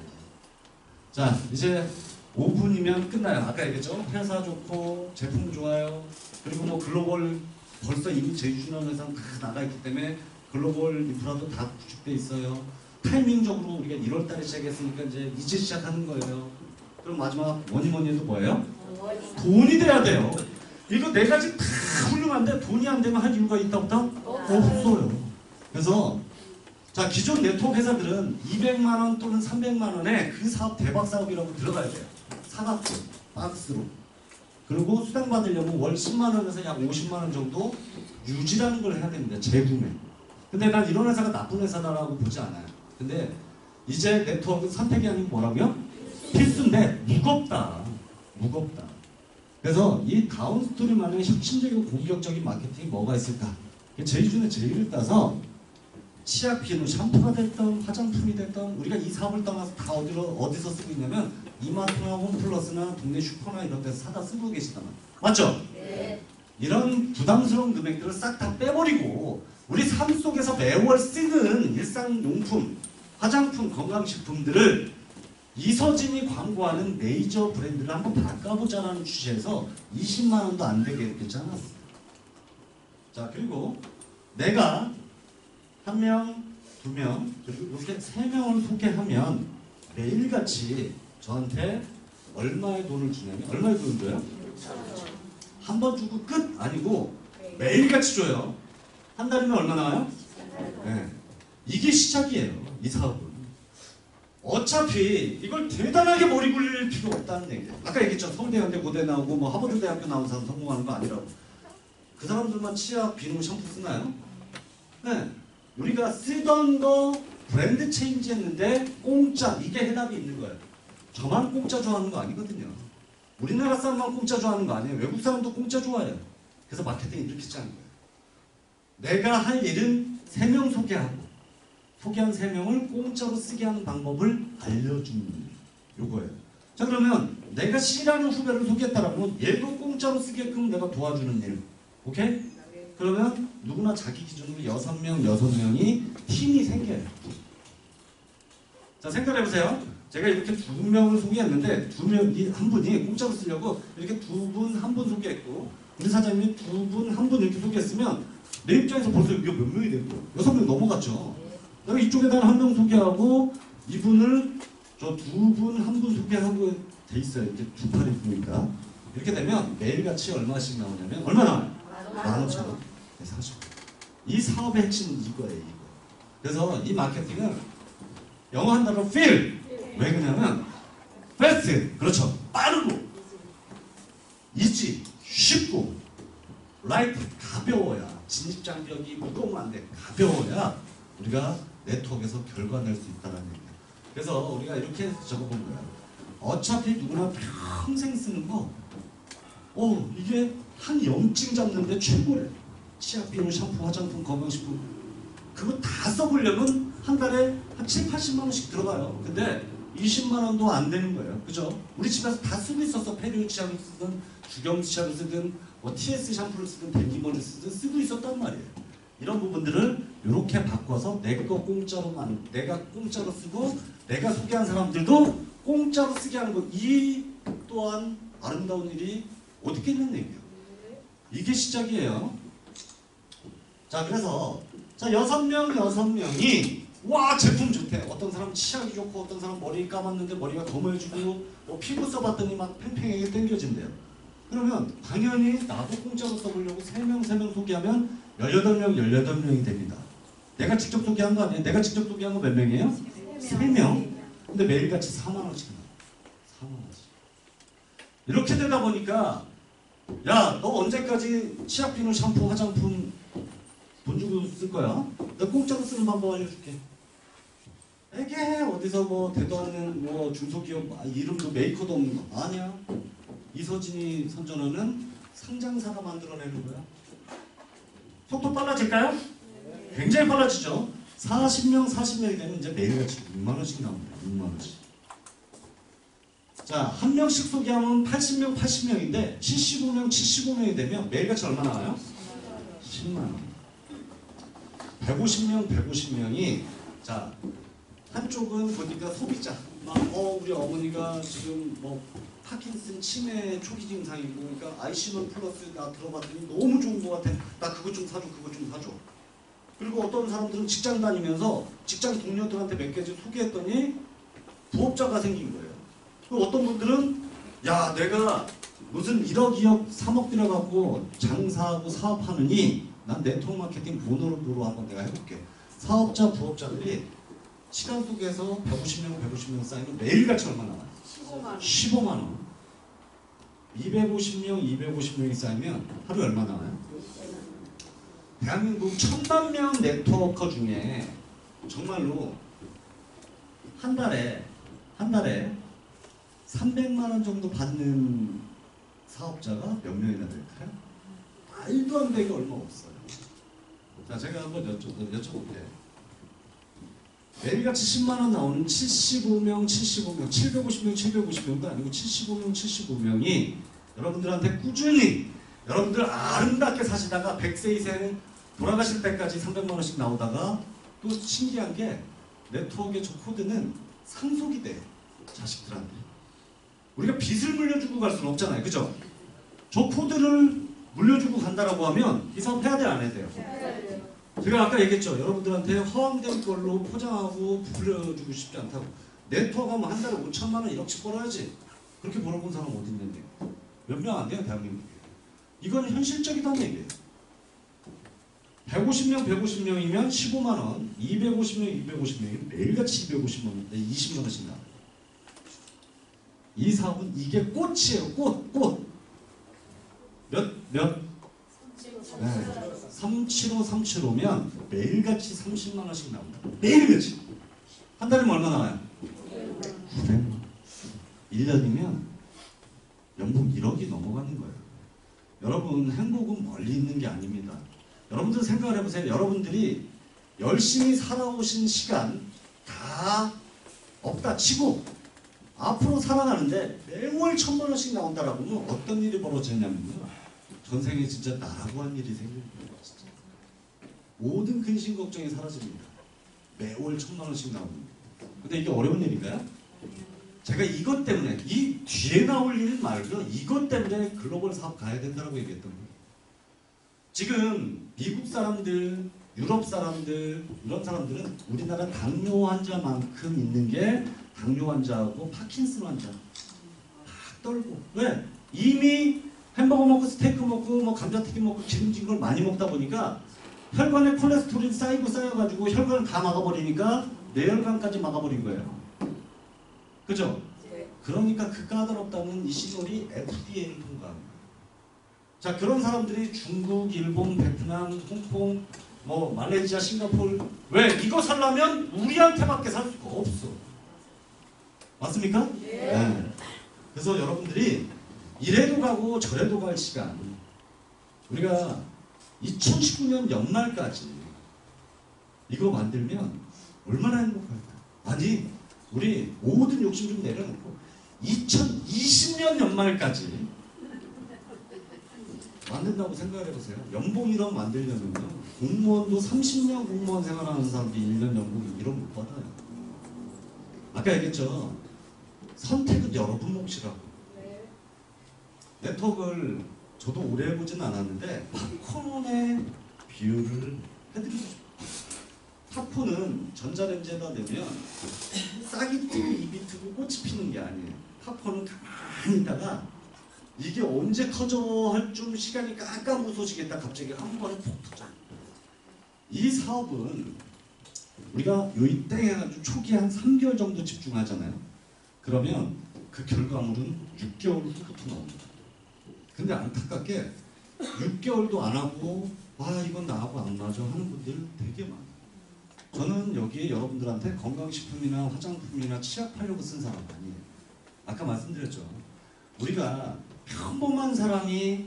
자, 이제 5분이면 끝나요. 아까 얘기했죠? 회사 좋고 제품 좋아요. 그리고 뭐 글로벌 벌써 이미 제휴주는 회사는 다 나가 있기 때문에 글로벌 인프라도 다 구축돼 있어요. 타이밍적으로 우리가 1월달에 시작했으니까 이제 시작하는 거예요. 그럼 마지막 뭐니 해도 뭐예요? 돈이 돼야 돼요. 이거 네 가지 다 훌륭한데 돈이 안 되면 할 이유가 있다 없다? 없어요. 그래서 자, 기존 네트워크 회사들은 200만 원 또는 300만 원에 그 사업 대박 사업이라고 들어가야 돼요. 사각지, 박스로. 그리고 수당 받으려면 월 10만 원에서 약 50만 원 정도 유지라는 걸 해야 됩니다. 재구매. 근데 난 이런 회사가 나쁜 회사다라고 보지 않아요. 근데 이제 네트워크 선택이 아니고 뭐라고요? 필수인데 무겁다. 무겁다. 그래서 이 다운스토리만의 혁신적이고 공격적인 마케팅이 뭐가 있을까? 제휴준의 제휴를 따서 치약, 비누, 샴푸가 됐던 화장품이 됐던 우리가 이 사업을 떠나서 다 어디서 쓰고 있냐면 이마트나 홈플러스나 동네 슈퍼나 이런 데서 사다 쓰고 계시단 말이에요. 맞죠? 네. 이런 부담스러운 금액들을 싹 다 빼버리고 우리 삶 속에서 매월 쓰는 일상용품, 화장품, 건강식품들을 이서진이 광고하는 메이저 브랜드를 한번 바꿔보자라는 취지에서 20만 원도 안 되게 이렇게 짜놨어요. 자, 그리고 내가 1명, 2명, 그리고 이렇게 3명을 소개하면 매일같이 저한테 얼마의 돈을 주냐면 얼마의 돈을 줘요? 한 번 주고 끝 아니고 매일같이 줘요. 한 달이면 얼마 나와요? 네. 이게 시작이에요. 이 사업은. 어차피 이걸 대단하게 머리 굴릴 필요 없다는 얘기예요. 아까 얘기했죠. 서울대학교 고대 나오고 뭐 하버드대학교 나온 사람 성공하는 거 아니라고. 그 사람들만 치약, 비누, 샴푸 쓰나요? 네. 우리가 쓰던 거 브랜드 체인지 했는데 공짜, 이게 해답이 있는 거예요. 저만 공짜 좋아하는 거 아니거든요. 우리나라 사람만 공짜 좋아하는 거 아니에요. 외국 사람도 공짜 좋아해요. 그래서 마케팅이 이렇게 짜는 거예요. 내가 할 일은 3명 소개하고 소개한 3명을 공짜로 쓰게 하는 방법을 알려주는 요거예요. 자, 그러면 내가 싫어하는 후배를 소개했다라면 얘도 공짜로 쓰게끔 내가 도와주는 일. 오케이? 그러면 누구나 자기 기준으로 6명이 팀이 생겨요. 자, 생각해보세요. 제가 이렇게 2명을 소개했는데 한 분이 공짜로 쓰려고 이렇게 2분, 1분 소개했고 우리 사장님이 2분, 1분 이렇게 소개했으면 내 입장에서 벌써 이게 몇 명이 됐고 6명 넘어갔죠. 내가 이쪽에다 1명 소개하고 이분을 저 2분, 1분 소개하고 돼 있어요. 이렇게 두 팔이 보니까 이렇게 되면 매일같이 얼마씩 나오냐면 얼마 나와요? 15,000원. 네, 40원. 이 사업의 핵심은 이거예요. 이거. 그래서 이 마케팅은 영어 한 단어로 feel. 왜 그러냐면 fast. 그렇죠. 빠르고 easy. 쉽고 light. 가벼워야. 진입장벽이 무거우면 안 돼. 가벼워야 우리가 네트워크에서 결과 낼 수 있다는 얘기예요. 그래서 우리가 이렇게 적어본 거야. 어차피 누구나 평생 쓰는 거 이게 한 염증 잡는데 최고예요. 치약, 비누, 샴푸, 화장품, 건강식품 그거 다 써보려면 한 달에 한 7, 80만 원씩 들어가요. 근데 20만 원도 안 되는 거예요. 그죠? 우리 집에서 다 쓰고 있었어. 페리오 치약을 쓰든 주경 치약을 쓰든 뭐 TS 샴푸를 쓰든 벤디머를 쓰든 쓰고 있었단 말이에요. 이런 부분들을 이렇게 바꿔서 내 거 공짜로만 내가 공짜로 쓰고 내가 소개한 사람들도 공짜로 쓰게 하는 거. 이 또한 아름다운 일이 어떻게 있는 얘기예요. 이게 시작이에요. 자, 그래서 자 6명이 와 제품 좋대. 어떤 사람 치약이 좋고 어떤 사람 머리 감았는데 머리가 검어지고 뭐 피부 써봤더니 막 팽팽하게 당겨진대요. 그러면 당연히 나도 공짜로 써보려고 3명 소개하면 18명이 됩니다. 내가 직접 소개한 거 아니에요? 내가 직접 소개한 거 몇 명이에요? 3명. 근데 매일같이 4만 원씩 나와. 4만 원씩. 이렇게 되다 보니까 야, 너 언제까지 치약 비누, 샴푸, 화장품 돈 주고 쓸 거야? 나 공짜로 쓰는 방법 알려줄게. 이게 어디서 뭐 대도 않는 뭐 중소기업 이름도 메이커도 없는 거 아니야. 이서진이 선전하는 상장사가 만들어내는 거야. 속도 빨라질까요? 굉장히 빨라지죠. 40명이 되면 이제 매일같이 6만 원씩 나옵니다. 6만 원씩. 자, 한 명씩 소개하면 80명인데 75명이 되면 매일같이 얼마 나와요? 10만 원. 150명이 자 한쪽은 보니까 소비자 막 우리 어머니가 지금 뭐 파킨슨 치매 초기 증상이고 그러니까 아이시노 플러스 나 들어봤더니 너무 좋은 것 같아. 나 그거 좀 사줘. 그리고 어떤 사람들은 직장 다니면서 직장 동료들한테 몇 개 소개했더니 부업자가 생긴 거예요. 그리고 어떤 분들은 야 내가 무슨 1억 2억 3억 들여갖고 장사하고 사업하느니 난 네트워크 마케팅 본으로 한번 내가 해볼게. 사업자 부업자들이 시간 속에서 150명 쌓이면 매일같이 얼마 나와요? 15만 원. 250명이 쌓이면 하루에 얼마 나와요? 대한민국 1000만 명 네트워커 중에 정말로 한 달에 300만 원 정도 받는 사업자가 몇 명이나 될까요? 말도 안 되게 얼마 없어요. 자, 제가 한번 여쭤볼게요. 매일같이 10만 원 나오는 75명, 750명도 아니고 75명이 여러분들한테 꾸준히 여러분들 아름답게 사시다가 100세 이상 돌아가실 때까지 300만 원씩 나오다가 또 신기한 게 네트워크의 저 코드는 상속이 돼요. 자식들한테. 우리가 빚을 물려주고 갈 수는 없잖아요. 그죠? 저 코드를 물려주고 간다라고 하면 이 사업 해야 돼요? 안 해야 돼요? 제가 아까 얘기했죠. 여러분들한테 허황된 걸로 포장하고 불려주고 싶지 않다고. 네트워크 하면 한 달에 5천만 원 1억씩 벌어야지. 그렇게 벌어본 사람 어디 있는데? 몇 명 안 돼요, 대한민국에. 이건 현실적이다는 얘기예요. 150명이면 15만 원, 250명이면 매일같이 250만 원, 20만 원씩 나와요. 이 사업은 이게 꽃이에요, 꽃. 몇? 375면 매일같이 30만 원씩 나옵니다. 매일같이. 한 달이면 얼마 나와요? 900만 원. 1년이면 연봉 1억이 넘어가는 거예요. 여러분 행복은 멀리 있는 게 아닙니다. 여러분들 생각을 해보세요. 여러분들이 열심히 살아오신 시간 다 없다 치고 앞으로 살아가는데 매월 1000만 원씩 나온다라고 하면 어떤 일이 벌어지냐면요. 전생에 진짜 나라고 한 일이 생깁니다. 진짜. 모든 근심 걱정이 사라집니다. 매월 1000만 원씩 나옵니다. 근데 이게 어려운 일인가요? 제가 이것 때문에 이 뒤에 나올 일 말고 이것 때문에 글로벌 사업 가야 된다고 얘기했던 거예요. 지금 미국 사람들, 유럽 사람들 이런 사람들은 우리나라 당뇨 환자만큼 있는 게 당뇨 환자하고 파킨슨 환자 막 떨고 왜? 이미 햄버거 먹고 스테이크 먹고 뭐 감자튀김 먹고 기름진 걸 많이 먹다 보니까 혈관에 콜레스테롤이 쌓여가지고 혈관을 다 막아버리니까 뇌혈관까지 막아버린 거예요. 그죠? 그러니까 그 까다롭다는 이 시설이 FDA를 통과합니다. 자, 그런 사람들이 중국, 일본, 베트남, 홍콩, 뭐 말레이시아, 싱가포르 왜? 이거 살려면 우리한테밖에 살 수가 없어. 맞습니까? 네. 그래서 여러분들이 이래도 가고 저래도 갈 시간 우리가 2019년 연말까지 이거 만들면 얼마나 행복할까? 아니 우리 모든 욕심 좀 내려놓고 2020년 연말까지 만든다고 생각해 보세요. 연봉 1억 만들려면요. 공무원도 30년 공무원 생활하는 사람들이 1년 연봉 1억 못 받아요. 아까 얘기했죠. 선택은 여러분 몫이라고. 네트워크를 저도 오래 해보진 않았는데 팝콘의 비유를 해드리고 싶어요. 팝콘은 전자레인지에다 대면 싹이 트고 입이 트고 꽃이 피는 게 아니에요. 팝콘은 가만히 있다가 이게 언제 터져 할 좀 시간이 깜깜무소식했다 갑자기 한 번에 폭 터져. 이 사업은 우리가 요이 땡 해가지고 초기에 한 3개월 정도 집중하잖아요. 그러면 그 결과물은 6개월 후부터 나옵니다. 근데 안타깝게 6개월도 안 하고 와 이건 나하고 안 맞아 하는 분들 되게 많아요. 저는 여기에 여러분들한테 건강식품이나 화장품이나 치약 팔려고 쓴 사람 아니에요. 아까 말씀드렸죠. 우리가 평범한 사람이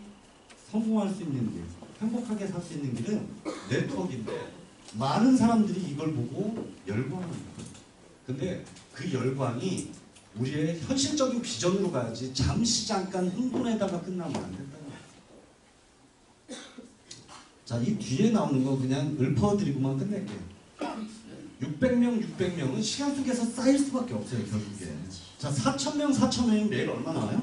성공할 수 있는 길, 행복하게 살 수 있는 길은 네트워크인데 많은 사람들이 이걸 보고 열광합니다. 근데 그 열광이 우리의 현실적인 비전으로 가야지 잠시 잠깐 흥분에다가 끝나면 안 된다. 자, 이 뒤에 나오는 거 그냥 읊어드리고만 끝낼게요. 600명은 시간 속에서 쌓일 수밖에 없어요, 결국에. 자, 4,000명이 매일 얼마 나와요?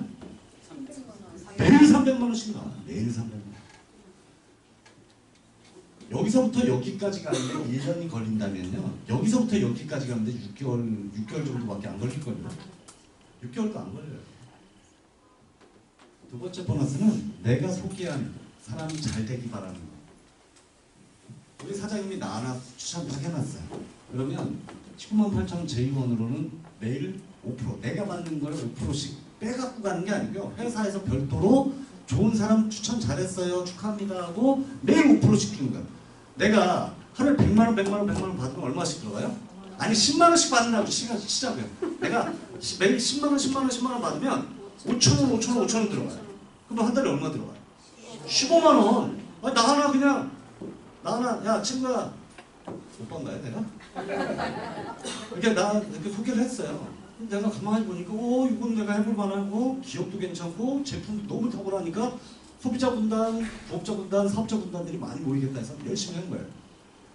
300만 원. 매일 300만 원씩 나와요. 매일 300만 원. 여기서부터 여기까지 가는데 1년이 걸린다면요. 여기서부터 여기까지 가는데 6개월 정도밖에 안 걸릴걸요. 6개월도 안 걸려요. 두 번째 보너스는 내가 소개한 사람이 잘 되기 바라는 거. 우리 사장님이 나 하나 추천 딱 해놨어요. 그러면 198,000 제2원으로는 매일 5% 내가 받는 걸 5%씩 빼갖고 가는 게 아니고요. 회사에서 별도로 좋은 사람 추천 잘했어요 축하합니다 하고 매일 5%씩 주는 거예요. 내가 하루에 100만원 받으면 얼마씩 들어가요? 아니 10만원씩 받는다고 시작해요. 내가 매일 10만원 받으면 5천원 들어가요. 그럼 한 달에 얼마 들어가요? 15만원. 아니, 나 하나 야 친구야 오빠인가요 내가? 이렇게 소개를 했어요. 내가 가만히 보니까 이건 내가 해볼 만하고 기업도 괜찮고 제품도 너무 탁월하니까 소비자 군단, 부업자 군단, 사업자 군단들이 많이 모이겠다 해서 열심히 한 거예요.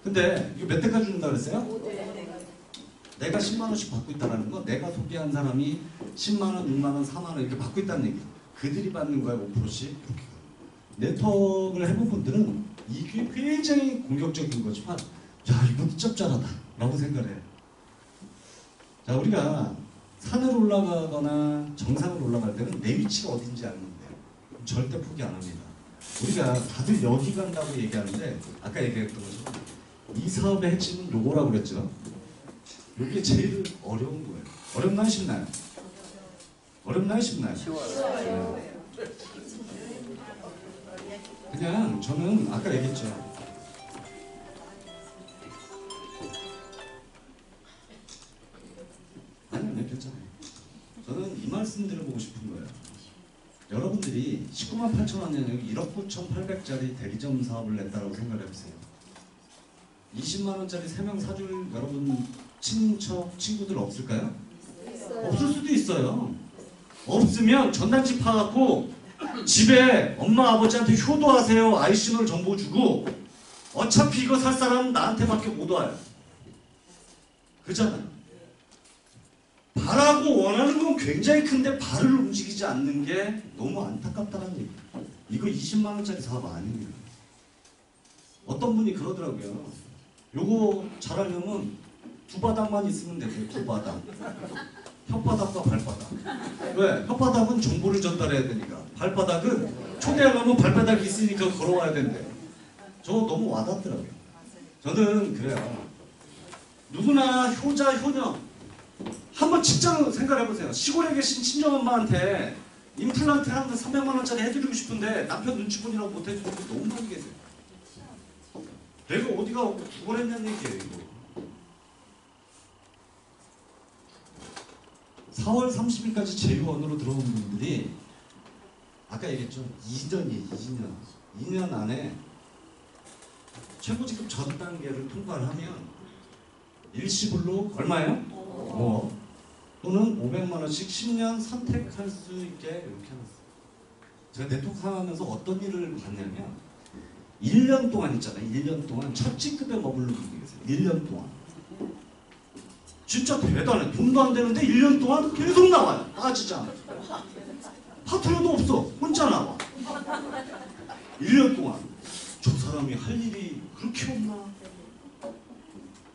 근데 이거 몇 대까지 준다 그랬어요? 내가 10만원씩 받고 있다는 건 내가 소개한 사람이 10만원, 6만원, 4만원 이렇게 받고 있다는 얘기예요. 그들이 받는 거에 5%씩 이렇게. 네트워크를 해본 분들은 이게 굉장히 공격적인 거지만 야 이것도 짭짤하다 라고 생각을 해요. 자, 우리가 산을 올라가거나 정상을 올라갈 때는 내 위치가 어딘지 아는데 절대 포기 안 합니다. 우리가 다들 여기 간다고 얘기하는데 아까 얘기했던 거죠. 이 사업의 핵심은 요거라고 그랬죠. 이게 제일 어려운 거예요. 어렵나요? 쉽나요? 어렵나요? 쉽나요? 쉬워요. 그냥 저는 아까 얘기했죠. 아니요, 괜찮아요. 저는 이 말씀 드려보고 싶은 거예요. 여러분들이 198,000원에 1억 9,800짜리 대리점 사업을 냈다고 생각해보세요. 20만원짜리 3명 사줄 여러분 친척, 친구들 없을까요? 없을 수도 있어요. 없으면 전단지 파갖고 집에 엄마 아버지한테 효도하세요. 아이신홀 정보 주고 어차피 이거 살 사람은 나한테밖에 못 와요. 그렇잖아요. 바라고 원하는 건 굉장히 큰데 발을 움직이지 않는 게 너무 안타깝다는 얘기예요. 이거 20만원짜리 사업 아닙니다. 어떤 분이 그러더라고요. 요거 잘하려면 두 바닥만 있으면 돼요. 두 바닥. 혓바닥과 발바닥. 왜? 혓바닥은 정보를 전달해야 되니까. 발바닥은 초대하려면 발바닥이 있으니까 걸어와야 된대요. 저거 너무 와닿더라고요. 저는 그래요. 누구나 효자, 효녀 한번 직장 생각해보세요. 시골에 계신 친정엄마한테 임플란트 하는데 300만원짜리 해드리고 싶은데 남편 눈치 보느라고 못 해주는 분 너무 많이 계세요. 내가 어디가 두 번 했냐는 얘기예요. 이거. 4월 30일까지 제2원으로 들어온 분들이 아까 얘기했죠. 2년 안에 최고직급 전 단계를 통과를 하면 일시불로 얼마예요? 또는 500만원씩 10년 선택할 수 있게 이렇게 해놨어요. 제가 네트워크 하면서 어떤 일을 봤냐면 1년 동안 있잖아요. 1년 동안 첫 직급에 머무르는 분이 계세요. 1년 동안. 진짜 대단해. 돈도 안 되는데 1년 동안 계속 나와요. 빠지지 않아요. 파트너도 없어. 혼자 나와. 1년 동안. 저 사람이 할 일이 그렇게 없나?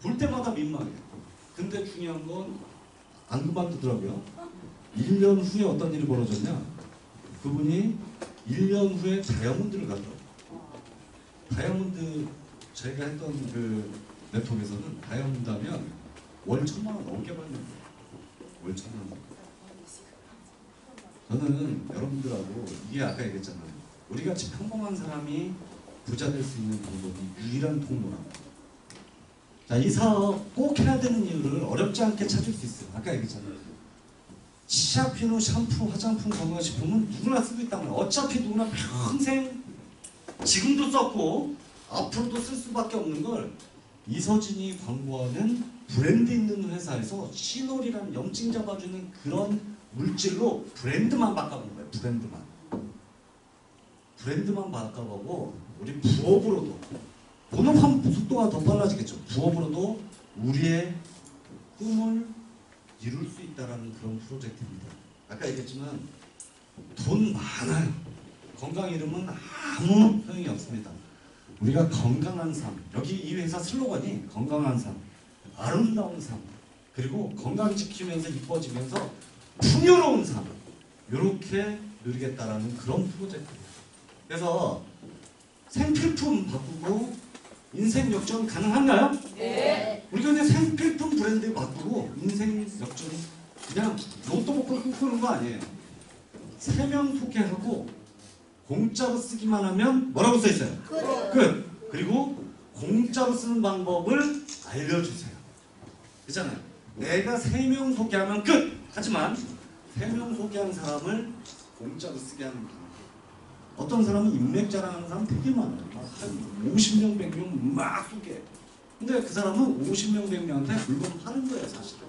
볼 때마다 민망해요. 근데 중요한 건 안 그만두더라고요. 1년 후에 어떤 일이 벌어졌냐? 그분이 1년 후에 다이아몬드를 가더라고요. 다이아몬드 제가 했던 그 네트워크에서는 다이아몬드 하면 월 1,000만 원 넘게 받는 거예요. 월 1,000만 원. 저는 여러분들하고 이게 아까 얘기했잖아요. 우리 같이 평범한 사람이 부자 될 수 있는 방법이 유일한 통로라고. 자, 이 사업 꼭 해야 되는 이유를 어렵지 않게 찾을 수 있어요. 아까 얘기했잖아요. 치약, 비누, 샴푸, 화장품, 건강식품은 누구나 쓰고 있단 말이에요. 어차피 누구나 평생 지금도 썼고 앞으로도 쓸 수밖에 없는 걸 이서진이 광고하는 브랜드 있는 회사에서 시놀이라는 염증 잡아주는 그런 물질로 브랜드만 바꿔본 거예요. 브랜드만 바꿔보고 우리 부업으로도 본업하면 속도가 더 빨라지겠죠. 부업으로도 우리의 꿈을 이룰 수 있다는 그런 프로젝트입니다. 아까 얘기했지만 돈 많아요. 건강 잃으면 아무 소용이 없습니다. 우리가 건강한 삶, 여기 이 회사 슬로건이 건강한 삶, 아름다운 삶, 그리고 건강 지키면서 이뻐지면서 풍요로운 삶, 이렇게 누리겠다라는 그런 프로젝트입니다. 그래서 생필품 바꾸고 인생 역전 가능한가요? 네. 우리가 그냥 생필품 브랜드 바꾸고 인생 역전 그냥 로또 먹고 꿈꾸는 거 아니에요. 3명 소개하고 공짜로 쓰기만 하면 뭐라고 써있어요? 끝! 그리고 공짜로 쓰는 방법을 알려주세요. 그렇잖아요. 내가 3명 소개하면 끝! 하지만 3명 소개한 사람을 공짜로 쓰게 하는 방법. 어떤 사람은 인맥 자랑하는 사람 되게 많아요. 한 50명, 100명 막 소개. 근데 그 사람은 50명, 100명한테 물건 파는 거예요, 사실은.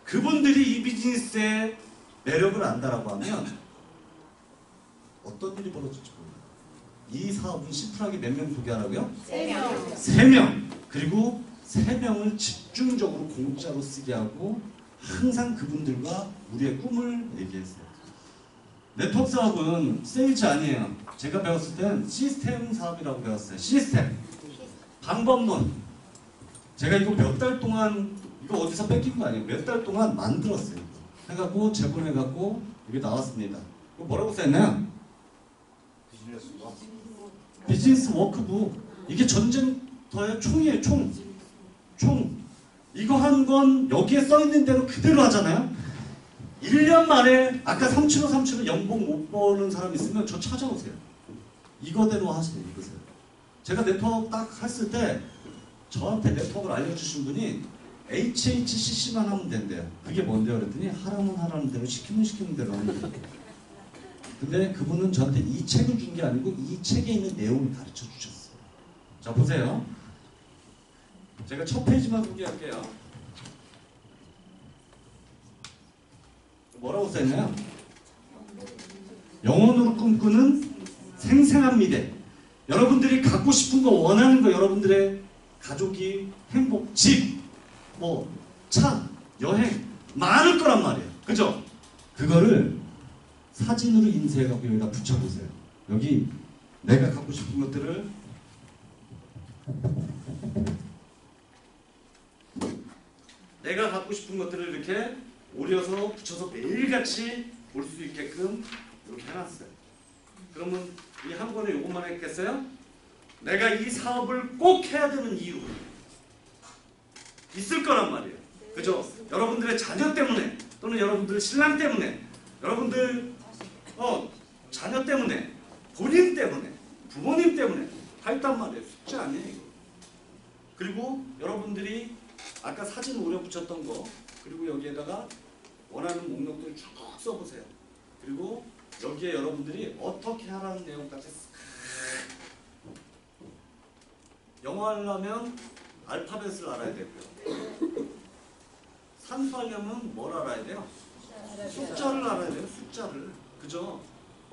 그분들이 이 비즈니스의 매력을 안다라고 하면 어떤 일이 벌어질지 몰라요. 이 사업은 심플하게 몇 명 소개하라고요? 3명. 3명. 그리고 3명을 집중적으로 공짜로 쓰게 하고 항상 그분들과 우리의 꿈을 얘기했어요. 네트워크 사업은 세일즈 아니에요. 제가 배웠을 땐 시스템 사업이라고 배웠어요. 시스템. 방법론. 제가 이거 몇 달 동안 이거 어디서 뺏긴 거 아니에요. 몇 달 동안 만들었어요. 해갖고 재본해갖고 이게 나왔습니다. 이거 뭐라고 써있나요? 비즈니스 워크북. 이게 전쟁터의 총이에요. 총. 이거 한 건 여기에 써있는 대로 그대로 하잖아요. 1년 만에 아까 375 연봉 못 버는 사람 있으면 저 찾아오세요. 이거대로 하세요. 이거세요. 제가 네트워크 딱 했을 때 저한테 네트워크를 알려주신 분이 HHCC만 하면 된대요. 그게 뭔데요? 그랬더니 하라면 하라는 대로 시키는 대로 하면 돼요. 근데 그분은 저한테 이 책을 준 게 아니고 이 책에 있는 내용을 가르쳐 주셨어요. 자, 보세요. 제가 첫 페이지만 소개할게요. 뭐라고 써있나요? 영혼으로 꿈꾸는 생생한 미래. 여러분들이 갖고 싶은 거, 원하는 거, 여러분들의 가족이 행복, 집, 뭐 차, 여행 많을 거란 말이에요. 그죠? 그거를 사진으로 인쇄해갖고 여기다 붙여보세요. 여기 내가 갖고 싶은 것들을 이렇게 오려서 붙여서 매일같이 볼 수 있게끔 이렇게 해놨어요. 그러면 이 한 권에 요것만 했겠어요? 내가 이 사업을 꼭 해야 되는 이유 있을 거란 말이에요. 그죠? 여러분들의 자녀 때문에 또는 여러분들 신랑 때문에 여러분들 자녀 때문에 본인 때문에 부모님 때문에 다 있단 말이에요. 숙제 아니에요 이거. 그리고 여러분들이 아까 사진 오려 붙였던 거 그리고 여기에다가 원하는 목록들을 쭉 써보세요. 그리고 여기에 여러분들이 어떻게 하라는 내용까지 영어 하려면 알파벳을 알아야 되고요. 산수하려면 뭘 알아야 돼요? 숫자를 알아야 돼요. 숫자를. 그죠?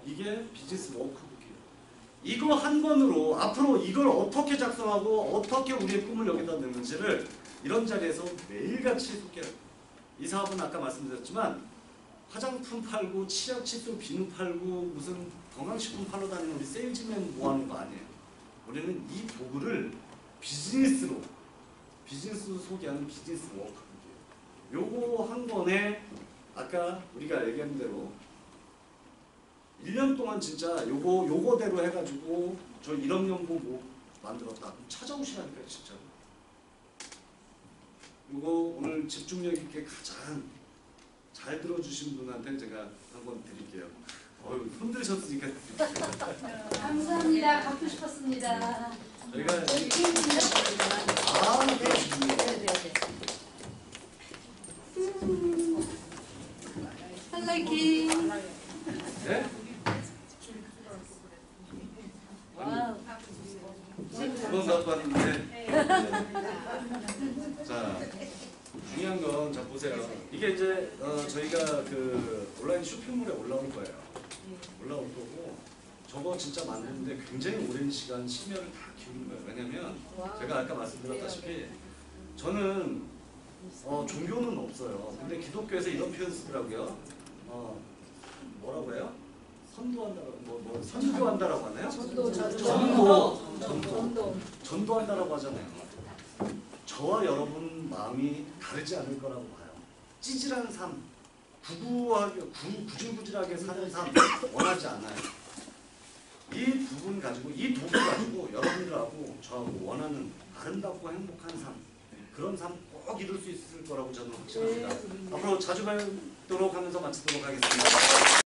이게 비즈니스 워크북이에요. 이거 한 권으로 앞으로 이걸 어떻게 작성하고 어떻게 우리의 꿈을 여기다 넣는지를 이런 자리에서 매일같이 소개해요. 이 사업은 아까 말씀드렸지만 화장품 팔고 치약, 칫솔, 비누 팔고 무슨 건강식품 팔러 다니는 우리 세일즈맨 모아놓은 거 아니에요. 우리는 이 도구를 비즈니스로 소개하는 비즈니스 워크북이에요. 요거 한 권에 아까 우리가 얘기한 대로 1년 동안 진짜 요거대로 해가지고 저 이런 연봉 뭐 만들었다. 찾아오시라니까요, 진짜. 요거 오늘 집중력 있게 가장 잘 들어주신 분한테 제가 한 번 드릴게요. 손드셨으니까 드릴게요. 감사합니다. 갖고 싶었습니다. 저희가 네. 할라이키. 네? 와우. 그건 나도 봤는데. 자, 중요한 건 자 보세요. 이게 이제 저희가 그 온라인 쇼핑몰에 올라올 거예요. 올라올 거고 저거 진짜 만드는데 굉장히 오랜 시간 심혈을 다 기울인 거예요. 왜냐면 제가 아까 말씀드렸다시피 저는 종교는 없어요. 근데 기독교에서 이런 표현 쓰더라고요. 뭐라고 해요? 선도한다라고 선교한다라고 하나요? 전도한다라고 하잖아요. 저와 여러분 마음이 다르지 않을 거라고 봐요. 찌질한 삶, 구질구질하게 사는 삶 원하지 않아요. 이 부분 가지고, 이 도구 가지고 여러분들하고 저하고 원하는 아름답고 행복한 삶, 그런 삶 꼭 이룰 수 있을 거라고 저는 확신합니다. 앞으로 자주 뵙도록 하면서 마치도록 하겠습니다.